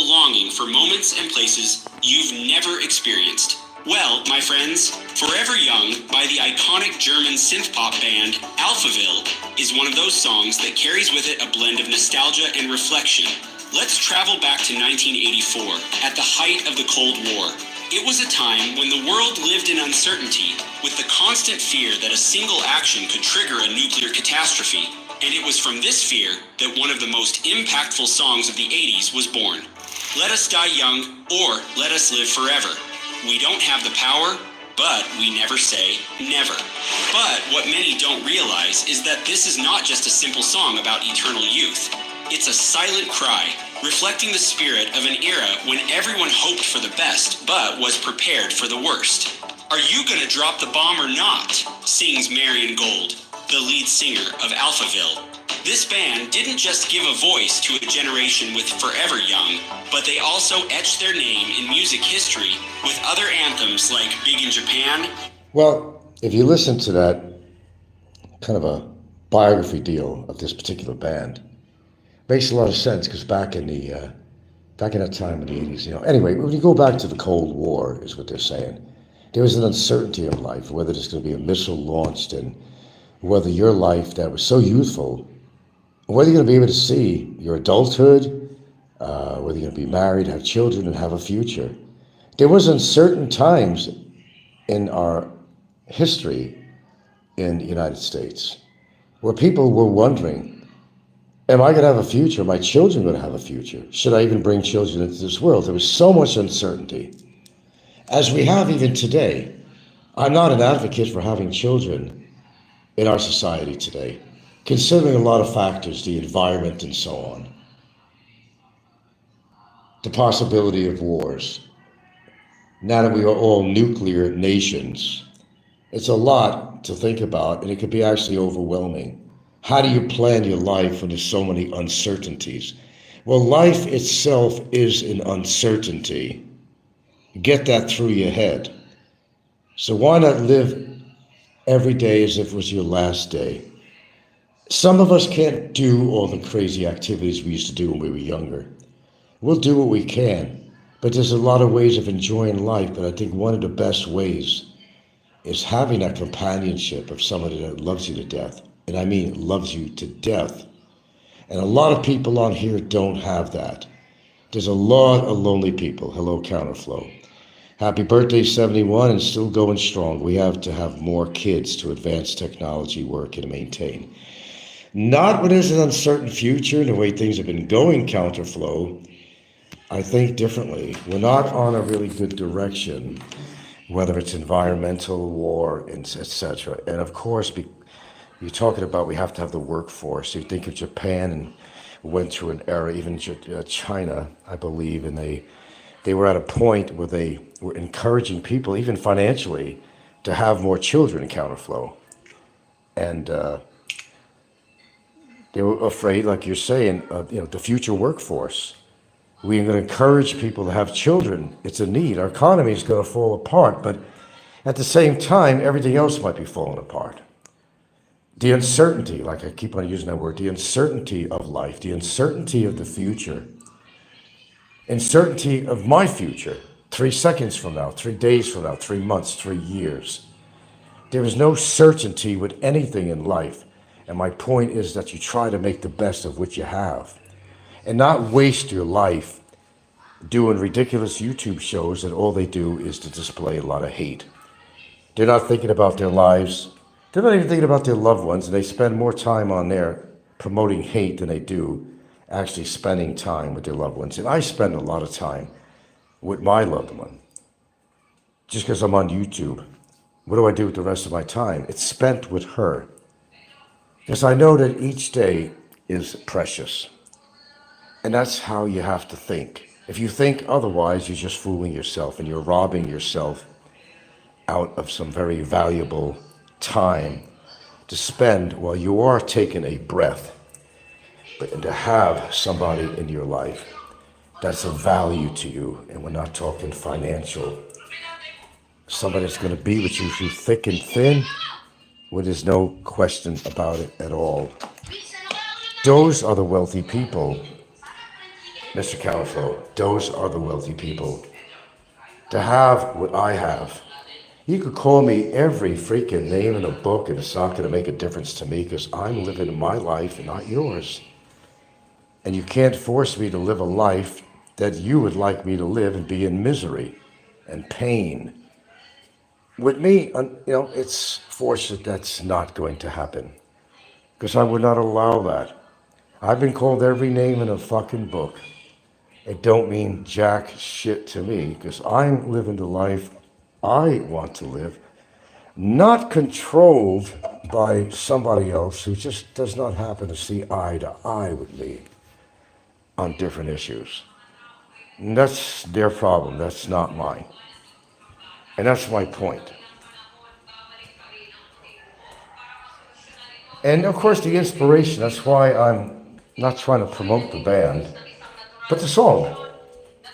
Longing for moments and places you've never experienced. Well, my friends, Forever Young by the iconic German synth-pop band Alphaville is one of those songs that carries with it a blend of nostalgia and reflection. Let's travel back to 1984, at the height of the Cold War. It was a time when the world lived in uncertainty, with the constant fear that a single action could trigger a nuclear catastrophe. And it was from this fear that one of the most impactful songs of the 80s was born. Let us die young, or let us live forever. We don't have the power, but we never say never. But what many don't realize is that this is not just a simple song about eternal youth. It's a silent cry, reflecting the spirit of an era when everyone hoped for the best, but was prepared for the worst. Are you gonna drop the bomb or not? Sings Marion Gold, the lead singer of Alphaville. This band didn't just give a voice to a generation with Forever Young, but they also etched their name in music history with other anthems like Big in Japan. Well, if you listen to that kind of a biography deal of this particular band, it makes a lot of sense because back in that time in the 80s, Anyway, when you go back to the Cold War, is what they're saying. There was an uncertainty in life, whether there's going to be a missile launched and whether your life that was so youthful, whether you're going to be able to see your adulthood, whether you're going to be married, have children, and have a future. There was uncertain times in our history in the United States, where people were wondering, am I going to have a future? Are my children going to have a future? Should I even bring children into this world? There was so much uncertainty. As we have even today, I'm not an advocate for having children in our society today, considering a lot of factors, the environment and so on, the possibility of wars. Now that we are all nuclear nations, it's a lot to think about, and it could be actually overwhelming. How do you plan your life when there's so many uncertainties? Well, life itself is an uncertainty. Get that through your head. So why not live every day as if it was your last day? Some of us can't do all the crazy activities we used to do when we were younger. We'll do what we can, but there's a lot of ways of enjoying life, but I think one of the best ways is having that companionship of somebody that loves you to death. And I mean loves you to death. And a lot of people on here don't have that. There's a lot of lonely people. Hello, Counterflow. Happy birthday, 71, and still going strong. We have to have more kids to advance technology work and maintain. Not when there's an uncertain future and the way things have been going, Counterflow. I think differently. We're not on a really good direction, whether it's environmental, war, etc. And of course, you're talking about we have to have the workforce. You think of Japan and went through an era, even China, I believe, and they were at a point where they were encouraging people, even financially, to have more children in Counterflow. And they were afraid, like you're saying, the future workforce. We're going to encourage people to have children. It's a need. Our economy is going to fall apart, but at the same time, everything else might be falling apart. The uncertainty, like I keep on using that word, the uncertainty of life, the uncertainty of the future, uncertainty of my future, 3 seconds from now, 3 days from now, 3 months, 3 years. There is no certainty with anything in life. And my point is that you try to make the best of what you have and not waste your life doing ridiculous YouTube shows that all they do is to display a lot of hate. They're not thinking about their lives. They're not even thinking about their loved ones, and they spend more time on there promoting hate than they do actually spending time with their loved ones. And I spend a lot of time with my loved one. Just because I'm on YouTube, what do I do with the rest of my time? It's spent with her. Because I know that each day is precious. And that's how you have to think. If you think otherwise, you're just fooling yourself and you're robbing yourself out of some very valuable time to spend while you are taking a breath. But to have somebody in your life that's of value to you, and we're not talking financial, somebody that's going to be with you through thick and thin, where there's no question about it at all. Those are the wealthy people, Mr. Califo. Those are the wealthy people. To have what I have, you could call me every freaking name in a book, and it's not going to make a difference to me because I'm living my life and not yours. And you can't force me to live a life that you would like me to live and be in misery and pain. With me, it's fortunate that's not going to happen because I would not allow that. I've been called every name in a fucking book. It don't mean jack shit to me because I'm living the life I want to live, not controlled by somebody else who just does not happen to see eye to eye with me on different issues. And that's their problem. That's not mine. And that's my point. And of course, the inspiration, that's why I'm not trying to promote the band, but the song,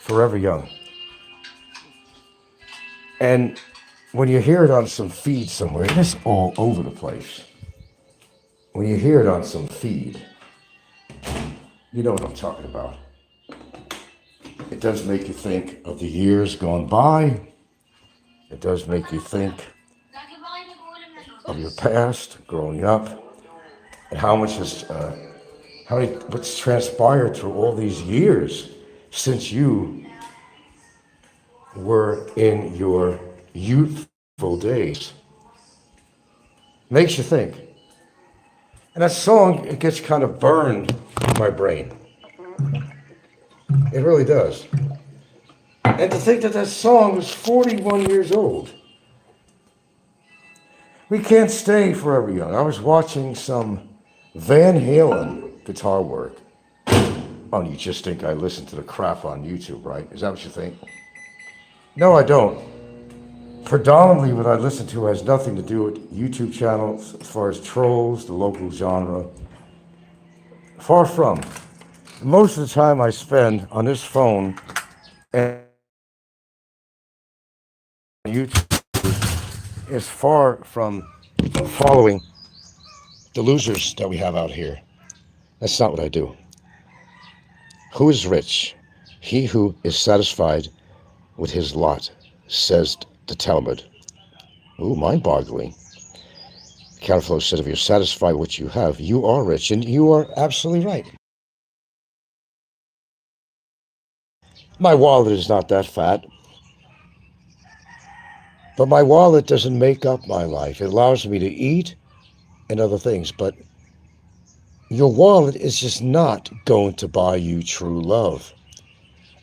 Forever Young. And when you hear it on some feed somewhere, it's all over the place. When you hear it on some feed, you know what I'm talking about. It does make you think of the years gone by. It does make you think of your past, growing up, and how much what's transpired through all these years since you were in your youthful days. Makes you think. And that song, it gets kind of burned in my brain. It really does. And to think that that song was 41 years old. We can't stay forever young. I was watching some Van Halen guitar work. Oh, you just think I listen to the crap on YouTube, right? Is that what you think? No, I don't. Predominantly what I listen to has nothing to do with YouTube channels as far as trolls, the local genre. Far from. Most of the time I spend on this phone and YouTube is far from following the losers that we have out here. That's not what I do. Who is rich? He who is satisfied with his lot, says the Talmud. Ooh, mind-boggling. Counterflow said, if you're satisfied with what you have, you are rich, and you are absolutely right. My wallet is not that fat, but my wallet doesn't make up my life. It allows me to eat and other things, but your wallet is just not going to buy you true love.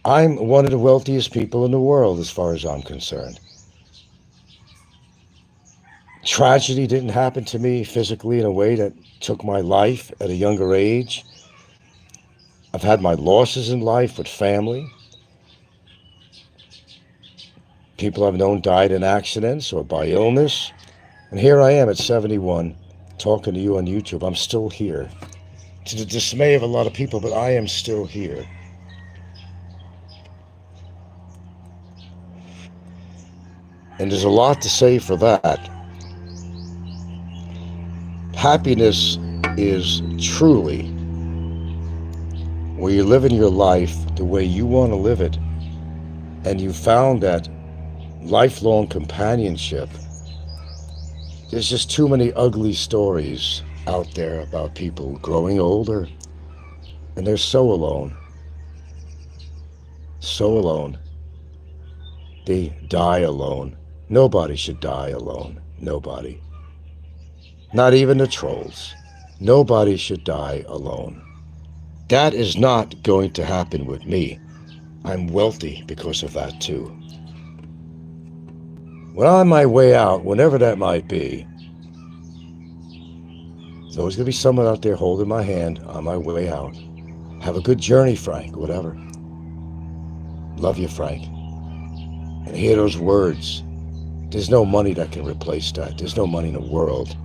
I'm one of the wealthiest people in the world as far as I'm concerned. Tragedy didn't happen to me physically in a way that took my life at a younger age. I've had my losses in life with family. People I've known died in accidents or by illness. And here I am at 71 talking to you on YouTube. I'm still here. To the dismay of a lot of people, but I am still here. And there's a lot to say for that. Happiness is truly where you're living your life the way you want to live it, and you found that lifelong companionship. There's just too many ugly stories out there about people growing older, and they're so alone. So alone. They die alone. Nobody should die alone. Nobody. Not even the trolls. Nobody should die alone. That is not going to happen with me. I'm wealthy because of that too. When I'm on my way out, whenever that might be, there's always going to be someone out there holding my hand on my way out. Have a good journey, Frank, whatever. Love you, Frank. And hear those words. There's no money that can replace that. There's no money in the world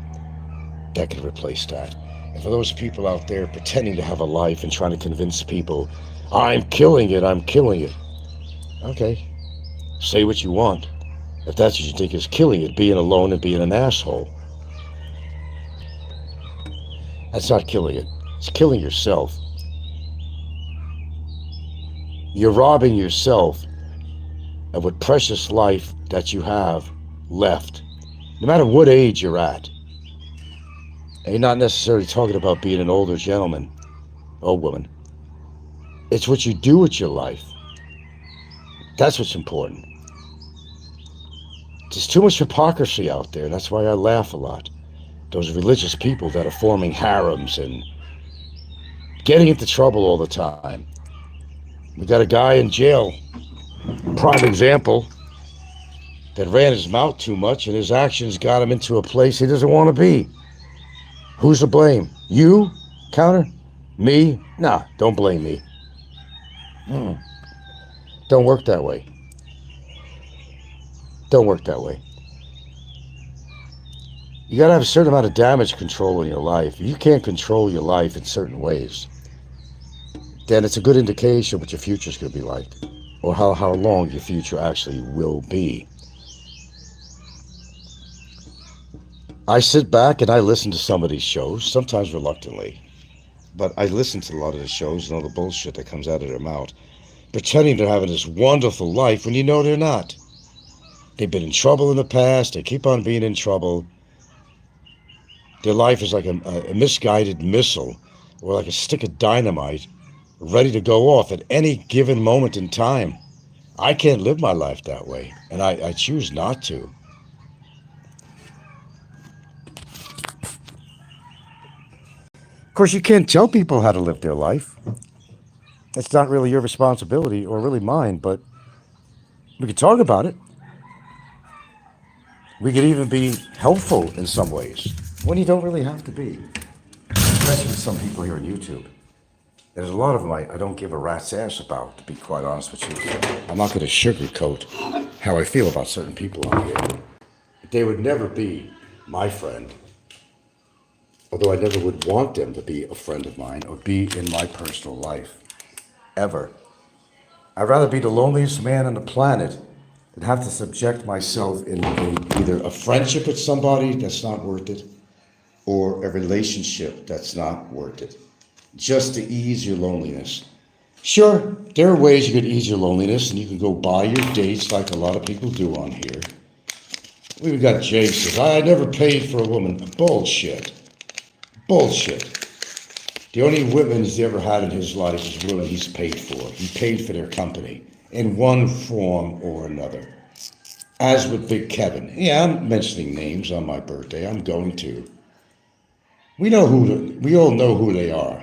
that can replace that. And for those people out there pretending to have a life and trying to convince people, I'm killing it, I'm killing it. Okay, say what you want. If that's what you think is killing it, being alone and being an asshole. That's not killing it. It's killing yourself. You're robbing yourself of what precious life that you have left, no matter what age you're at. And you're not necessarily talking about being an older gentleman or woman. It's what you do with your life. That's what's important. There's too much hypocrisy out there. That's why I laugh a lot. Those religious people that are forming harems and getting into trouble all the time. We got a guy in jail, prime example, that ran his mouth too much and his actions got him into a place he doesn't want to be. Who's to blame? You? Counter? Me? Nah, don't blame me. Don't work that way. Don't work that way. You gotta have a certain amount of damage control in your life. If you can't control your life in certain ways, then it's a good indication what your future's gonna be like, or how long your future actually will be. I sit back and I listen to some of these shows, sometimes reluctantly, but I listen to a lot of the shows and all the bullshit that comes out of their mouth, pretending they're having this wonderful life when you know they're not. They've been in trouble in the past, they keep on being in trouble. Their life is like a misguided missile or like a stick of dynamite ready to go off at any given moment in time. I can't live my life that way, and I choose not to. course, you can't tell people how to live their life. It's not really your responsibility or really mine, but we could talk about it. We could even be helpful in some ways when you don't really have to be, especially with some people here on YouTube. There's a lot of them I don't give a rat's ass about, to be quite honest with you. I'm not going to sugarcoat how I feel about certain people on here. They would never be my friend, although I never would want them to be a friend of mine or be in my personal life, ever. I'd rather be the loneliest man on the planet than have to subject myself in either a friendship with somebody that's not worth it or a relationship that's not worth it, just to ease your loneliness. Sure, there are ways you could ease your loneliness, and you can go buy your dates like a lot of people do on here. We've got Jake says, I never paid for a woman. Bullshit. Bullshit. The only women he's ever had in his life is women he's paid for. He paid for their company in one form or another. As with Big Kevin. Yeah, I'm mentioning names on my birthday. I'm going to. We all know who they are.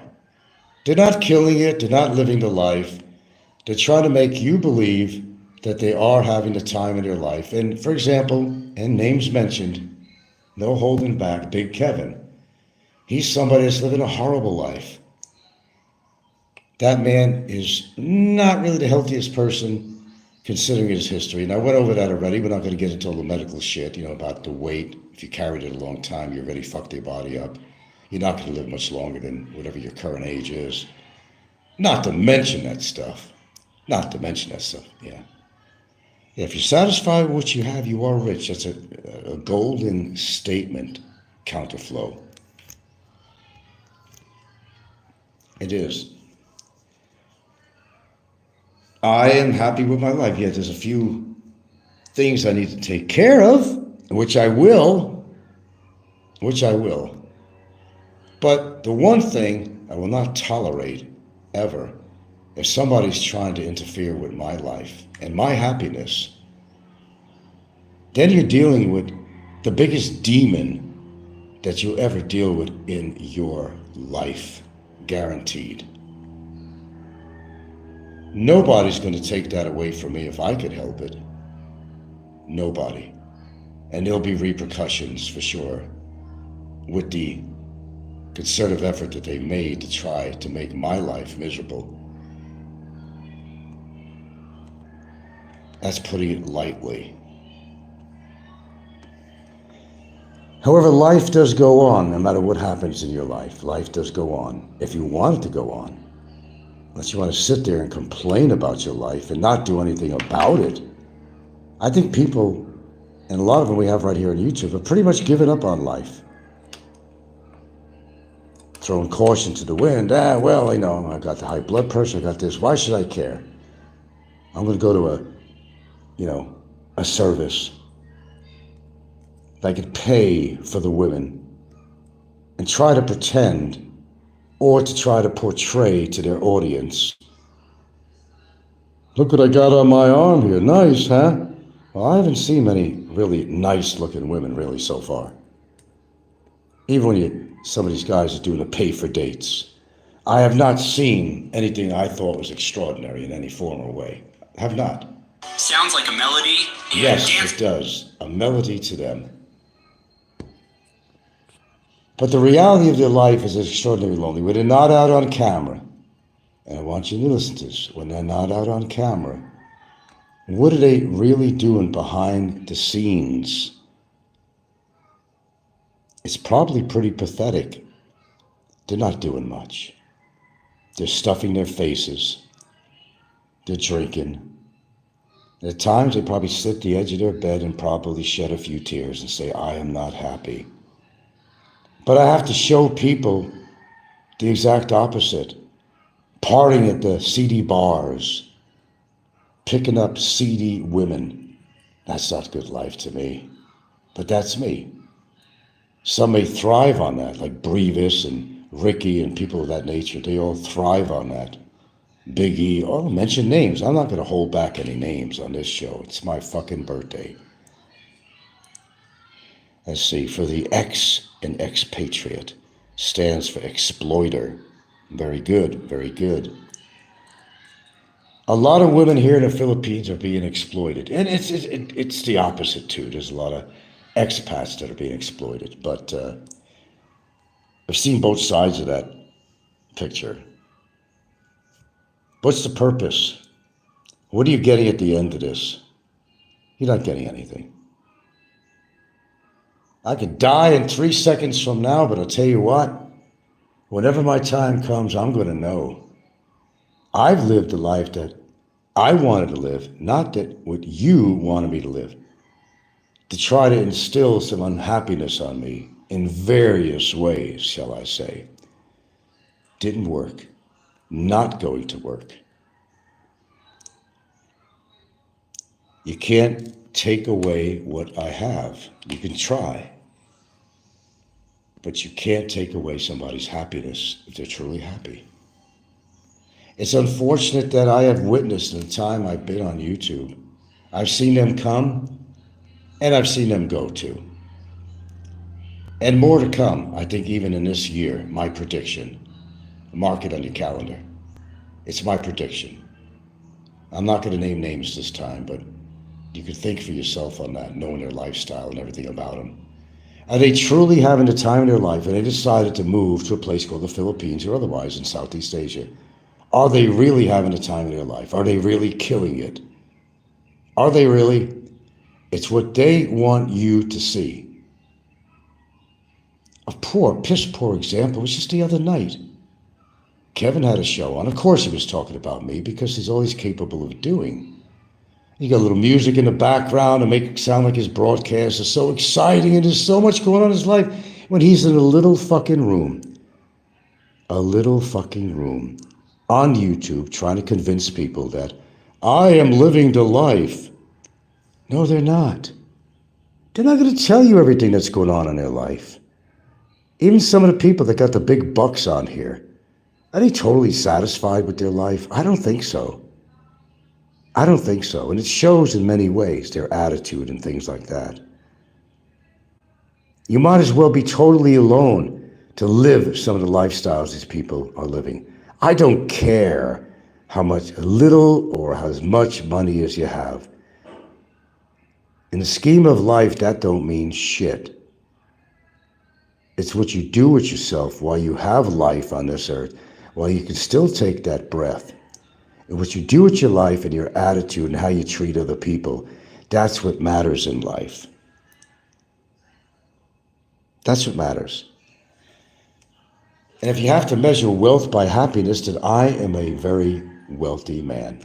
They're not killing it. They're not living the life. They're trying to make you believe that they are having the time of their life. And for example, and names mentioned, no holding back, Big Kevin. He's somebody that's living a horrible life. That man is not really the healthiest person considering his history. And I went over that already. We're not going to get into all the medical shit, about the weight. If you carried it a long time, you already fucked your body up. You're not going to live much longer than whatever your current age is. Not to mention that stuff. Yeah. If you're satisfied with what you have, you are rich. That's a golden statement, Counterflow. It is. I am happy with my life. Yeah, there's a few things I need to take care of, which I will. But the one thing I will not tolerate ever, if somebody's trying to interfere with my life and my happiness, then you're dealing with the biggest demon that you'll ever deal with in your life, guaranteed. Nobody's going to take that away from me if I could help it. Nobody. And there'll be repercussions for sure with the concerted effort that they made to try to make my life miserable. That's putting it lightly. However, life does go on no matter what happens in your life. Life does go on if you want it to go on. Unless you want to sit there and complain about your life and not do anything about it. I think people, and a lot of them we have right here on YouTube, have pretty much given up on life. Throwing caution to the wind. I got the high blood pressure, I got this. Why should I care? I'm going to go to a service. I could pay for the women and try to pretend or to try to portray to their audience. Look what I got on my arm here. Nice, huh? Well, I haven't seen many really nice looking women really so far. Even when some of these guys are doing the pay for dates. I have not seen anything I thought was extraordinary in any form or way. Have not. Sounds like a melody. And yes, dance. it does. A melody to them. But the reality of their life is extraordinarily lonely. When they're not out on camera, and I want you to listen to this, when they're not out on camera, what are they really doing behind the scenes? It's probably pretty pathetic. They're not doing much. They're stuffing their faces. They're drinking. At times, they probably sit at the edge of their bed and probably shed a few tears and say, I am not happy. But I have to show people the exact opposite. Partying at the seedy bars, picking up seedy women. That's not good life to me. But that's me. Some may thrive on that, like Brevis and Ricky and people of that nature. They all thrive on that. Big E, I'll mention names. I'm not going to hold back any names on this show. It's my fucking birthday. Let's see, for the ex and expatriate. stands for exploiter. Very good, very good. A lot of women here in the Philippines are being exploited. And it's the opposite, too. There's a lot of expats that are being exploited. But I've seen both sides of that picture. What's the purpose? What are you getting at the end of this? You're not getting anything. I could die in 3 seconds from now, but I'll tell you what, whenever my time comes, I'm going to know. I've lived the life that I wanted to live, not that what you wanted me to live. To try to instill some unhappiness on me in various ways, shall I say. Didn't work. Not going to work. You can't take away what I have. You can try. But you can't take away somebody's happiness if they're truly happy. It's unfortunate that I have witnessed in the time I've been on YouTube. I've seen them come, and I've seen them go too. And more to come, I think, even in this year, my prediction. Mark it on your calendar. It's my prediction. I'm not going to name names this time, but you could think for yourself on that, knowing their lifestyle and everything about them. Are they truly having the time of their life and they decided to move to a place called the Philippines or otherwise in Southeast Asia? Are they really having the time of their life? Are they really killing it? Are they really? It's what they want you to see. A piss poor example was just the other night. Kevin had a show on. Of course he was talking about me because he's always capable of doing. You got a little music in the background to make it sound like his broadcast is so exciting and there's so much going on in his life when he's in a little fucking room. A little fucking room on YouTube trying to convince people that I am living the life. No, they're not. They're not going to tell you everything that's going on in their life. Even some of the people that got the big bucks on here, are they totally satisfied with their life? I don't think so. I don't think so. And it shows in many ways, their attitude and things like that. You might as well be totally alone to live some of the lifestyles these people are living. I don't care how much, little or as much money as you have. In the scheme of life, that don't mean shit. It's what you do with yourself while you have life on this earth, while you can still take that breath. And what you do with your life and your attitude and how you treat other people, that's what matters in life. That's what matters. And if you have to measure wealth by happiness, then I am a very wealthy man.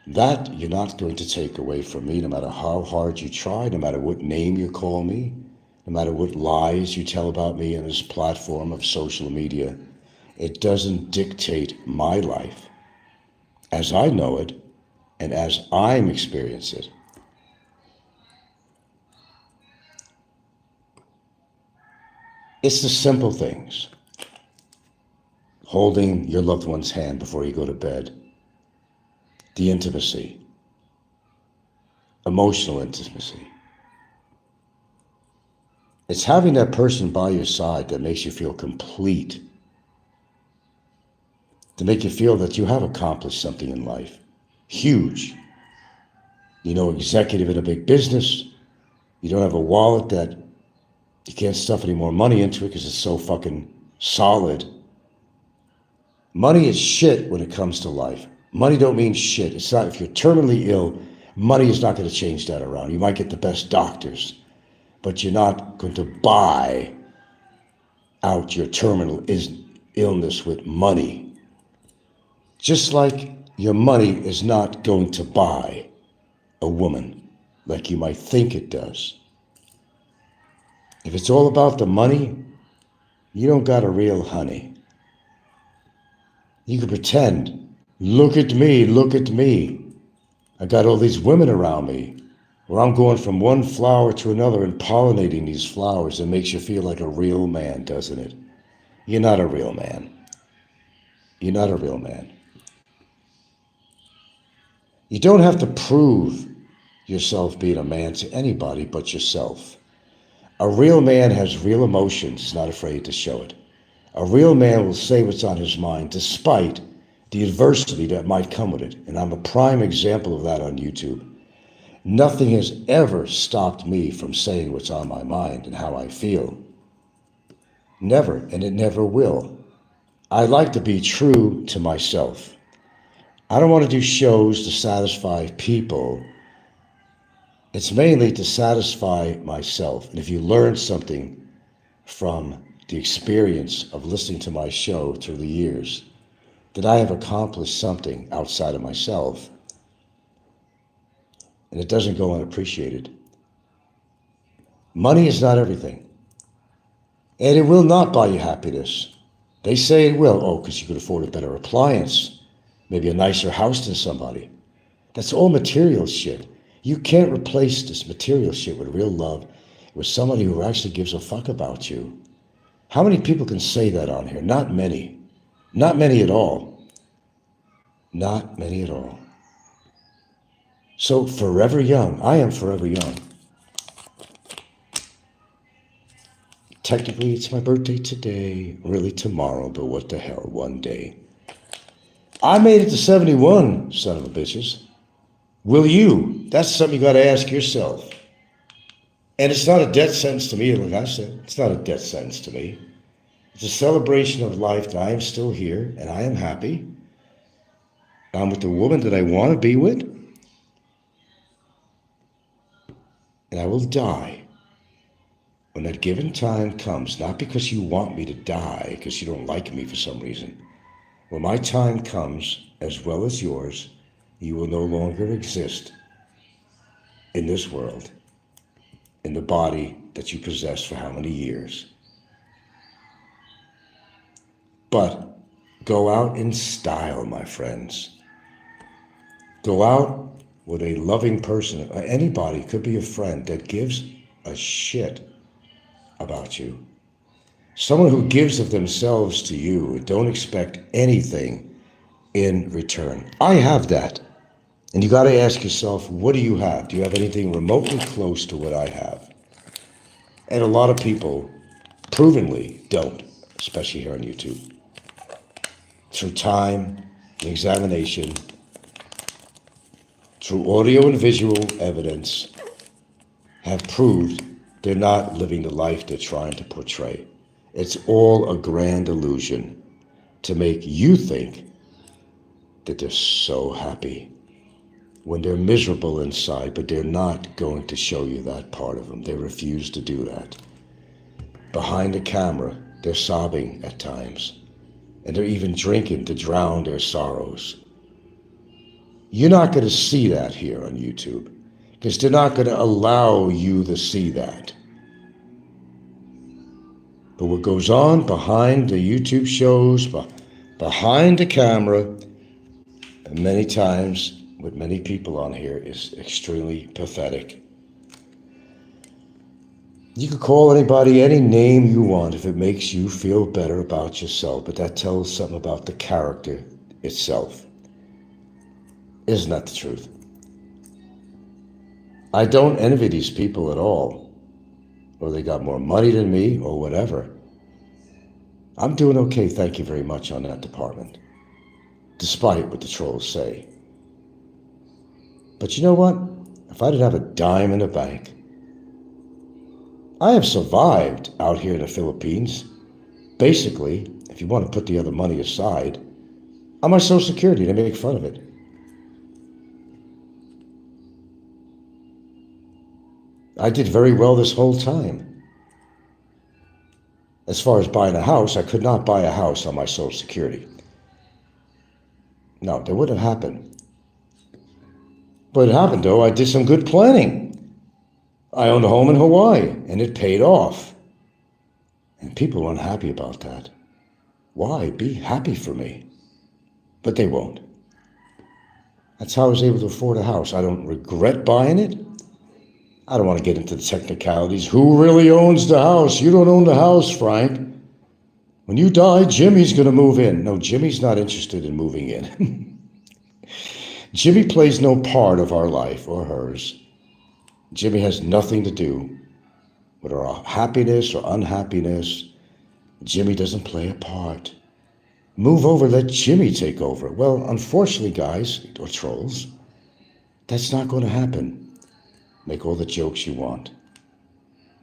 That you're not going to take away from me, no matter how hard you try, no matter what name you call me, no matter what lies you tell about me on this platform of social media. It doesn't dictate my life as I know it and as I'm experiencing it. It's the simple things. Holding your loved one's hand before you go to bed. The intimacy. Emotional intimacy. It's having that person by your side that makes you feel complete. To make you feel that you have accomplished something in life. Huge. You know, executive in a big business. You don't have a wallet that you can't stuff any more money into it because it's so fucking solid. Money is shit when it comes to life. Money don't mean shit. It's not, if you're terminally ill, money is not going to change that around. You might get the best doctors, but you're not going to buy out your terminal illness with money. Just like your money is not going to buy a woman like you might think it does. If it's all about the money, you don't got a real honey. You can pretend, look at me, look at me. I got all these women around me, where I'm going from one flower to another and pollinating these flowers. It makes you feel like a real man, doesn't it? You're not a real man. You're not a real man. You don't have to prove yourself being a man to anybody but yourself. A real man has real emotions, is not afraid to show it. A real man will say what's on his mind despite the adversity that might come with it. And I'm a prime example of that on YouTube. Nothing has ever stopped me from saying what's on my mind and how I feel. Never, and it never will. I like to be true to myself. I don't want to do shows to satisfy people. It's mainly to satisfy myself. And if you learn something from the experience of listening to my show through the years, that I have accomplished something outside of myself, and it doesn't go unappreciated. Money is not everything. And it will not buy you happiness. They say it will. Oh, because you could afford a better appliance, maybe a nicer house than somebody. That's all material shit. You can't replace this material shit with real love, with somebody who actually gives a fuck about you. How many people can say that on here? Not many. Not many at all. Not many at all. So forever young. I am forever young. Technically, it's my birthday today, really tomorrow, but what the hell, one day. I made it to 71, son of a bitches. Will you? That's something you got to ask yourself. And it's not a death sentence to me, like I said. It's not a death sentence to me. It's a celebration of life that I am still here, and I am happy. I'm with the woman that I want to be with. And I will die when that given time comes, not because you want me to die, because you don't like me for some reason. When my time comes, as well as yours, you will no longer exist in this world, in the body that you possessed for how many years. But go out in style, my friends. Go out with a loving person, anybody, could be a friend, that gives a shit about you. Someone who gives of themselves to you and don't expect anything in return. I have that. And you got to ask yourself, what do you have? Do you have anything remotely close to what I have? And a lot of people provenly don't, especially here on YouTube. Through time and examination, through audio and visual evidence, have proved they're not living the life they're trying to portray. It's all a grand illusion to make you think that they're so happy when they're miserable inside, but they're not going to show you that part of them. They refuse to do that. Behind the camera, they're sobbing at times, and they're even drinking to drown their sorrows. You're not going to see that here on YouTube, because they're not going to allow you to see that. But what goes on behind the YouTube shows, behind the camera, and many times with many people on here, is extremely pathetic. You can call anybody any name you want if it makes you feel better about yourself, but that tells something about the character itself. Isn't that the truth? I don't envy these people at all, or they got more money than me, or whatever. I'm doing okay, thank you very much, on that department, despite what the trolls say. But you know what? If I didn't have a dime in the bank, I have survived out here in the Philippines. Basically, if you want to put the other money aside, on my Social Security, they make fun of it. I did very well this whole time. As far as buying a house, I could not buy a house on my Social Security. No, that wouldn't have happened. But it happened, though. I did some good planning. I owned a home in Hawaii, and it paid off. And people were unhappy about that. Why? Be happy for me. But they won't. That's how I was able to afford a house. I don't regret buying it. I don't want to get into the technicalities. Who really owns the house? You don't own the house, Frank. When you die, Jimmy's going to move in. No, Jimmy's not interested in moving in. Jimmy plays no part of our life or hers. Jimmy has nothing to do with our happiness or unhappiness. Jimmy doesn't play a part. Move over, let Jimmy take over. Well, unfortunately, guys, or trolls, that's not going to happen. Make all the jokes you want.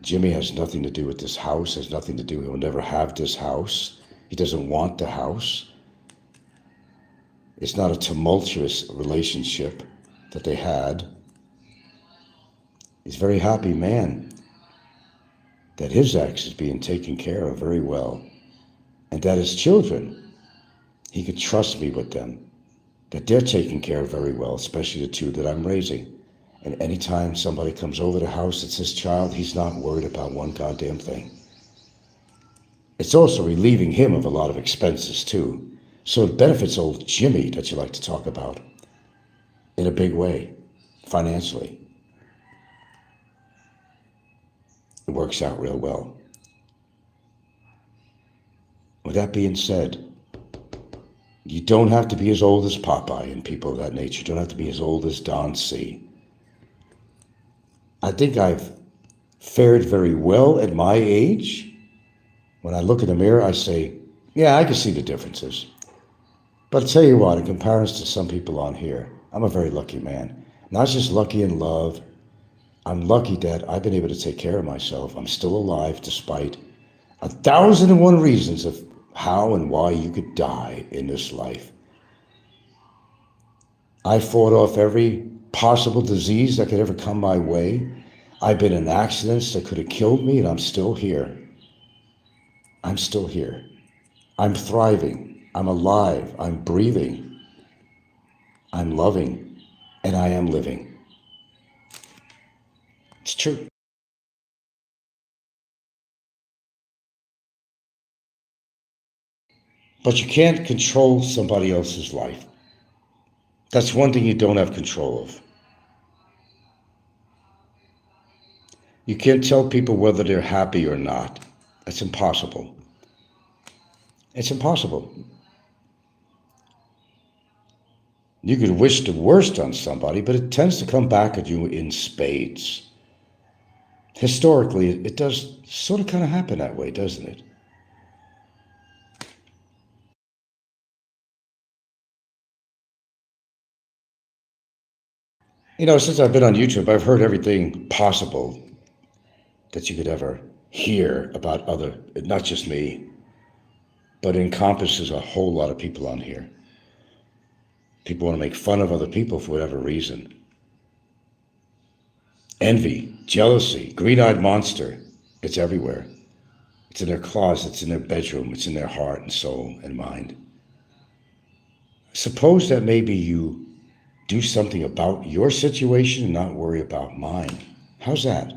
Jimmy has nothing to do with this house, has nothing to do, he'll never have this house. He doesn't want the house. It's not a tumultuous relationship that they had. He's a very happy man that his ex is being taken care of very well, and that his children, he could trust me with them, that they're taken care of very well, especially the two that I'm raising. And anytime somebody comes over the house that's his child, he's not worried about one goddamn thing. It's also relieving him of a lot of expenses too. So it benefits old Jimmy that you like to talk about in a big way, financially. It works out real well. With that being said, you don't have to be as old as Popeye and people of that nature. You don't have to be as old as Don C. I think I've fared very well at my age. When I look in the mirror, I say, yeah, I can see the differences. But I'll tell you what, in comparison to some people on here, I'm a very lucky man. Not just lucky in love. I'm lucky that I've been able to take care of myself. I'm still alive despite 1,001 reasons of how and why you could die in this life. I fought off every possible disease that could ever come my way. I've been in accidents that could have killed me, and I'm still here. I'm still here. I'm thriving. I'm alive. I'm breathing. I'm loving. And I am living. It's true. But you can't control somebody else's life. That's one thing you don't have control of. You can't tell people whether they're happy or not. That's impossible. It's impossible. You could wish the worst on somebody, but it tends to come back at you in spades. Historically, it does sort of kind of happen that way, doesn't it? You know, since I've been on YouTube, I've heard everything possible that you could ever hear about other, not just me, but it encompasses a whole lot of people on here. People want to make fun of other people for whatever reason. Envy, jealousy, green-eyed monster, it's everywhere. It's in their closet, it's in their bedroom, it's in their heart and soul and mind. Suppose that maybe you do something about your situation and not worry about mine. How's that?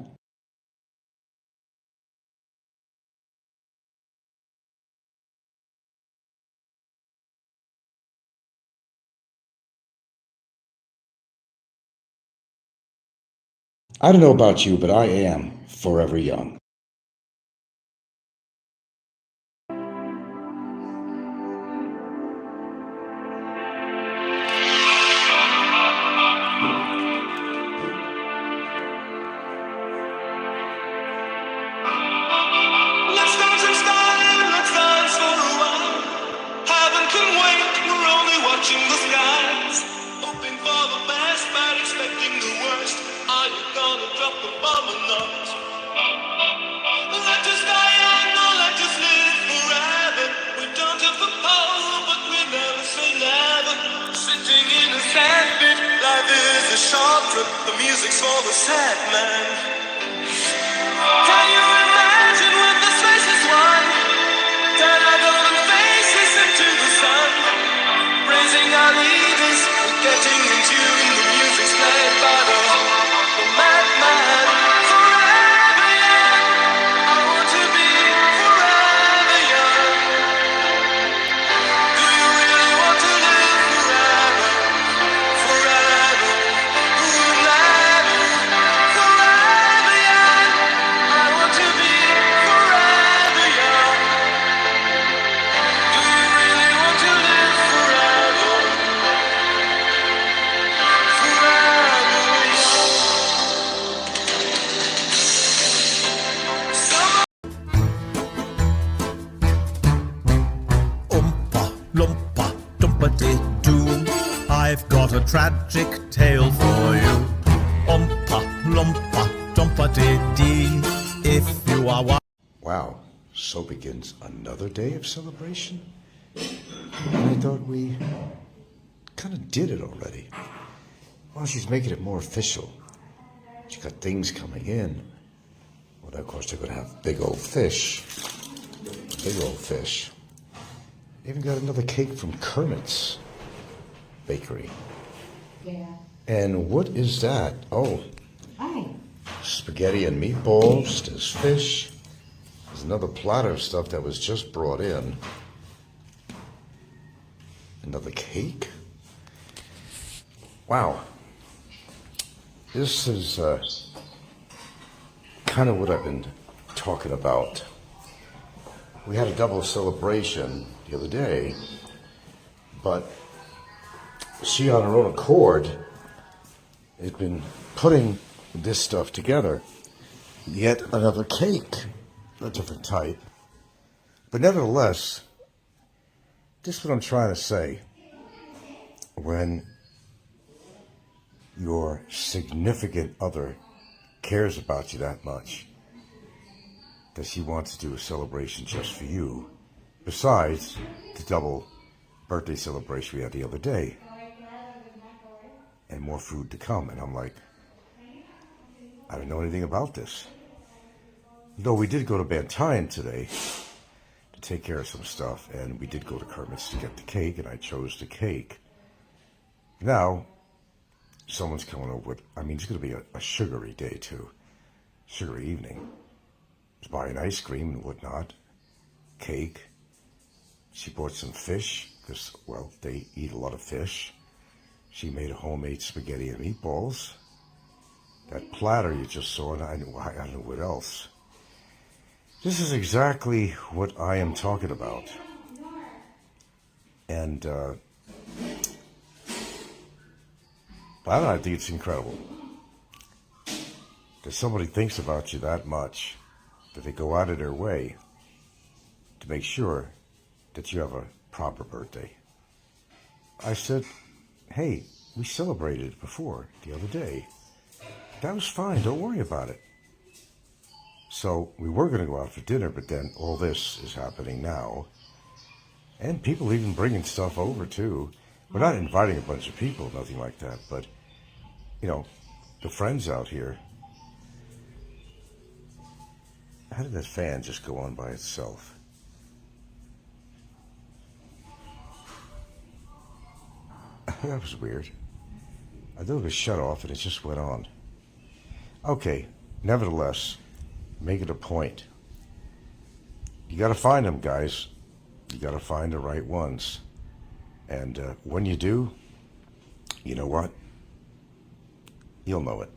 I don't know about you, but I am forever young. Let's dance in style, let's dance for a while. Heaven can wait, we're only watching the skies. Hoping for the best, but expecting the worst. Are you gonna drop the bomb or not? Let us die young, or let us live forever. We don't have the power, but we never say never. Sitting in a sandpit, life is a short trip. The music's for the sad man. Can you imagine when this race is won? Turn our golden faces into the sun. Praising our leaders, we're getting in tune. The music's played by the madman. Forever young, I want to be forever young. Do you really want to live forever? Forever, forever, forever young. I tragic tale for you. Oompa, loompa, dumpa-dee-dee. If you are one. Wow, so begins another day of celebration? And I thought we kind of did it already. Well, she's making it more official. She got things coming in. Well, of course, they're going to have big old fish. Big old fish. They even got another cake from Kermit's Bakery. Yeah. And what is that? Oh, Hi. spaghetti and meatballs. There's fish. There's another platter of stuff that was just brought in. Another cake. Wow. This is kind of what I've been talking about. We had a double celebration the other day, but she on her own accord has been putting this stuff together. Yet another cake, a different type. But nevertheless, this is what I'm trying to say. When your significant other cares about you that much, that she wants to do a celebration just for you, besides the double birthday celebration we had the other day, and more food to come. And I'm like, I don't know anything about this. Though we did go to Bantine today to take care of some stuff, and we did go to Kermit's to get the cake, and I chose the cake. Now, someone's coming over with, it's going to be a sugary day too. Sugary evening. Just buying ice cream and whatnot. Cake. She bought some fish, because, well, they eat a lot of fish. She made a homemade spaghetti and meatballs. That platter you just saw, and I don't know what else. This is exactly what I am talking about. And, I don't know, I think it's incredible that somebody thinks about you that much, that they go out of their way to make sure that you have a proper birthday. I said, hey, we celebrated it before the other day. That was fine, don't worry about it. So we were going to go out for dinner, but then all this is happening now. And people even bringing stuff over too. We're not inviting a bunch of people, nothing like that, but, the friends out here. How did that fan just go on by itself? That was weird. I thought it was shut off and it just went on. Okay, nevertheless, make it a point. You got to find them, guys. You got to find the right ones. And when you do, you know what? You'll know it.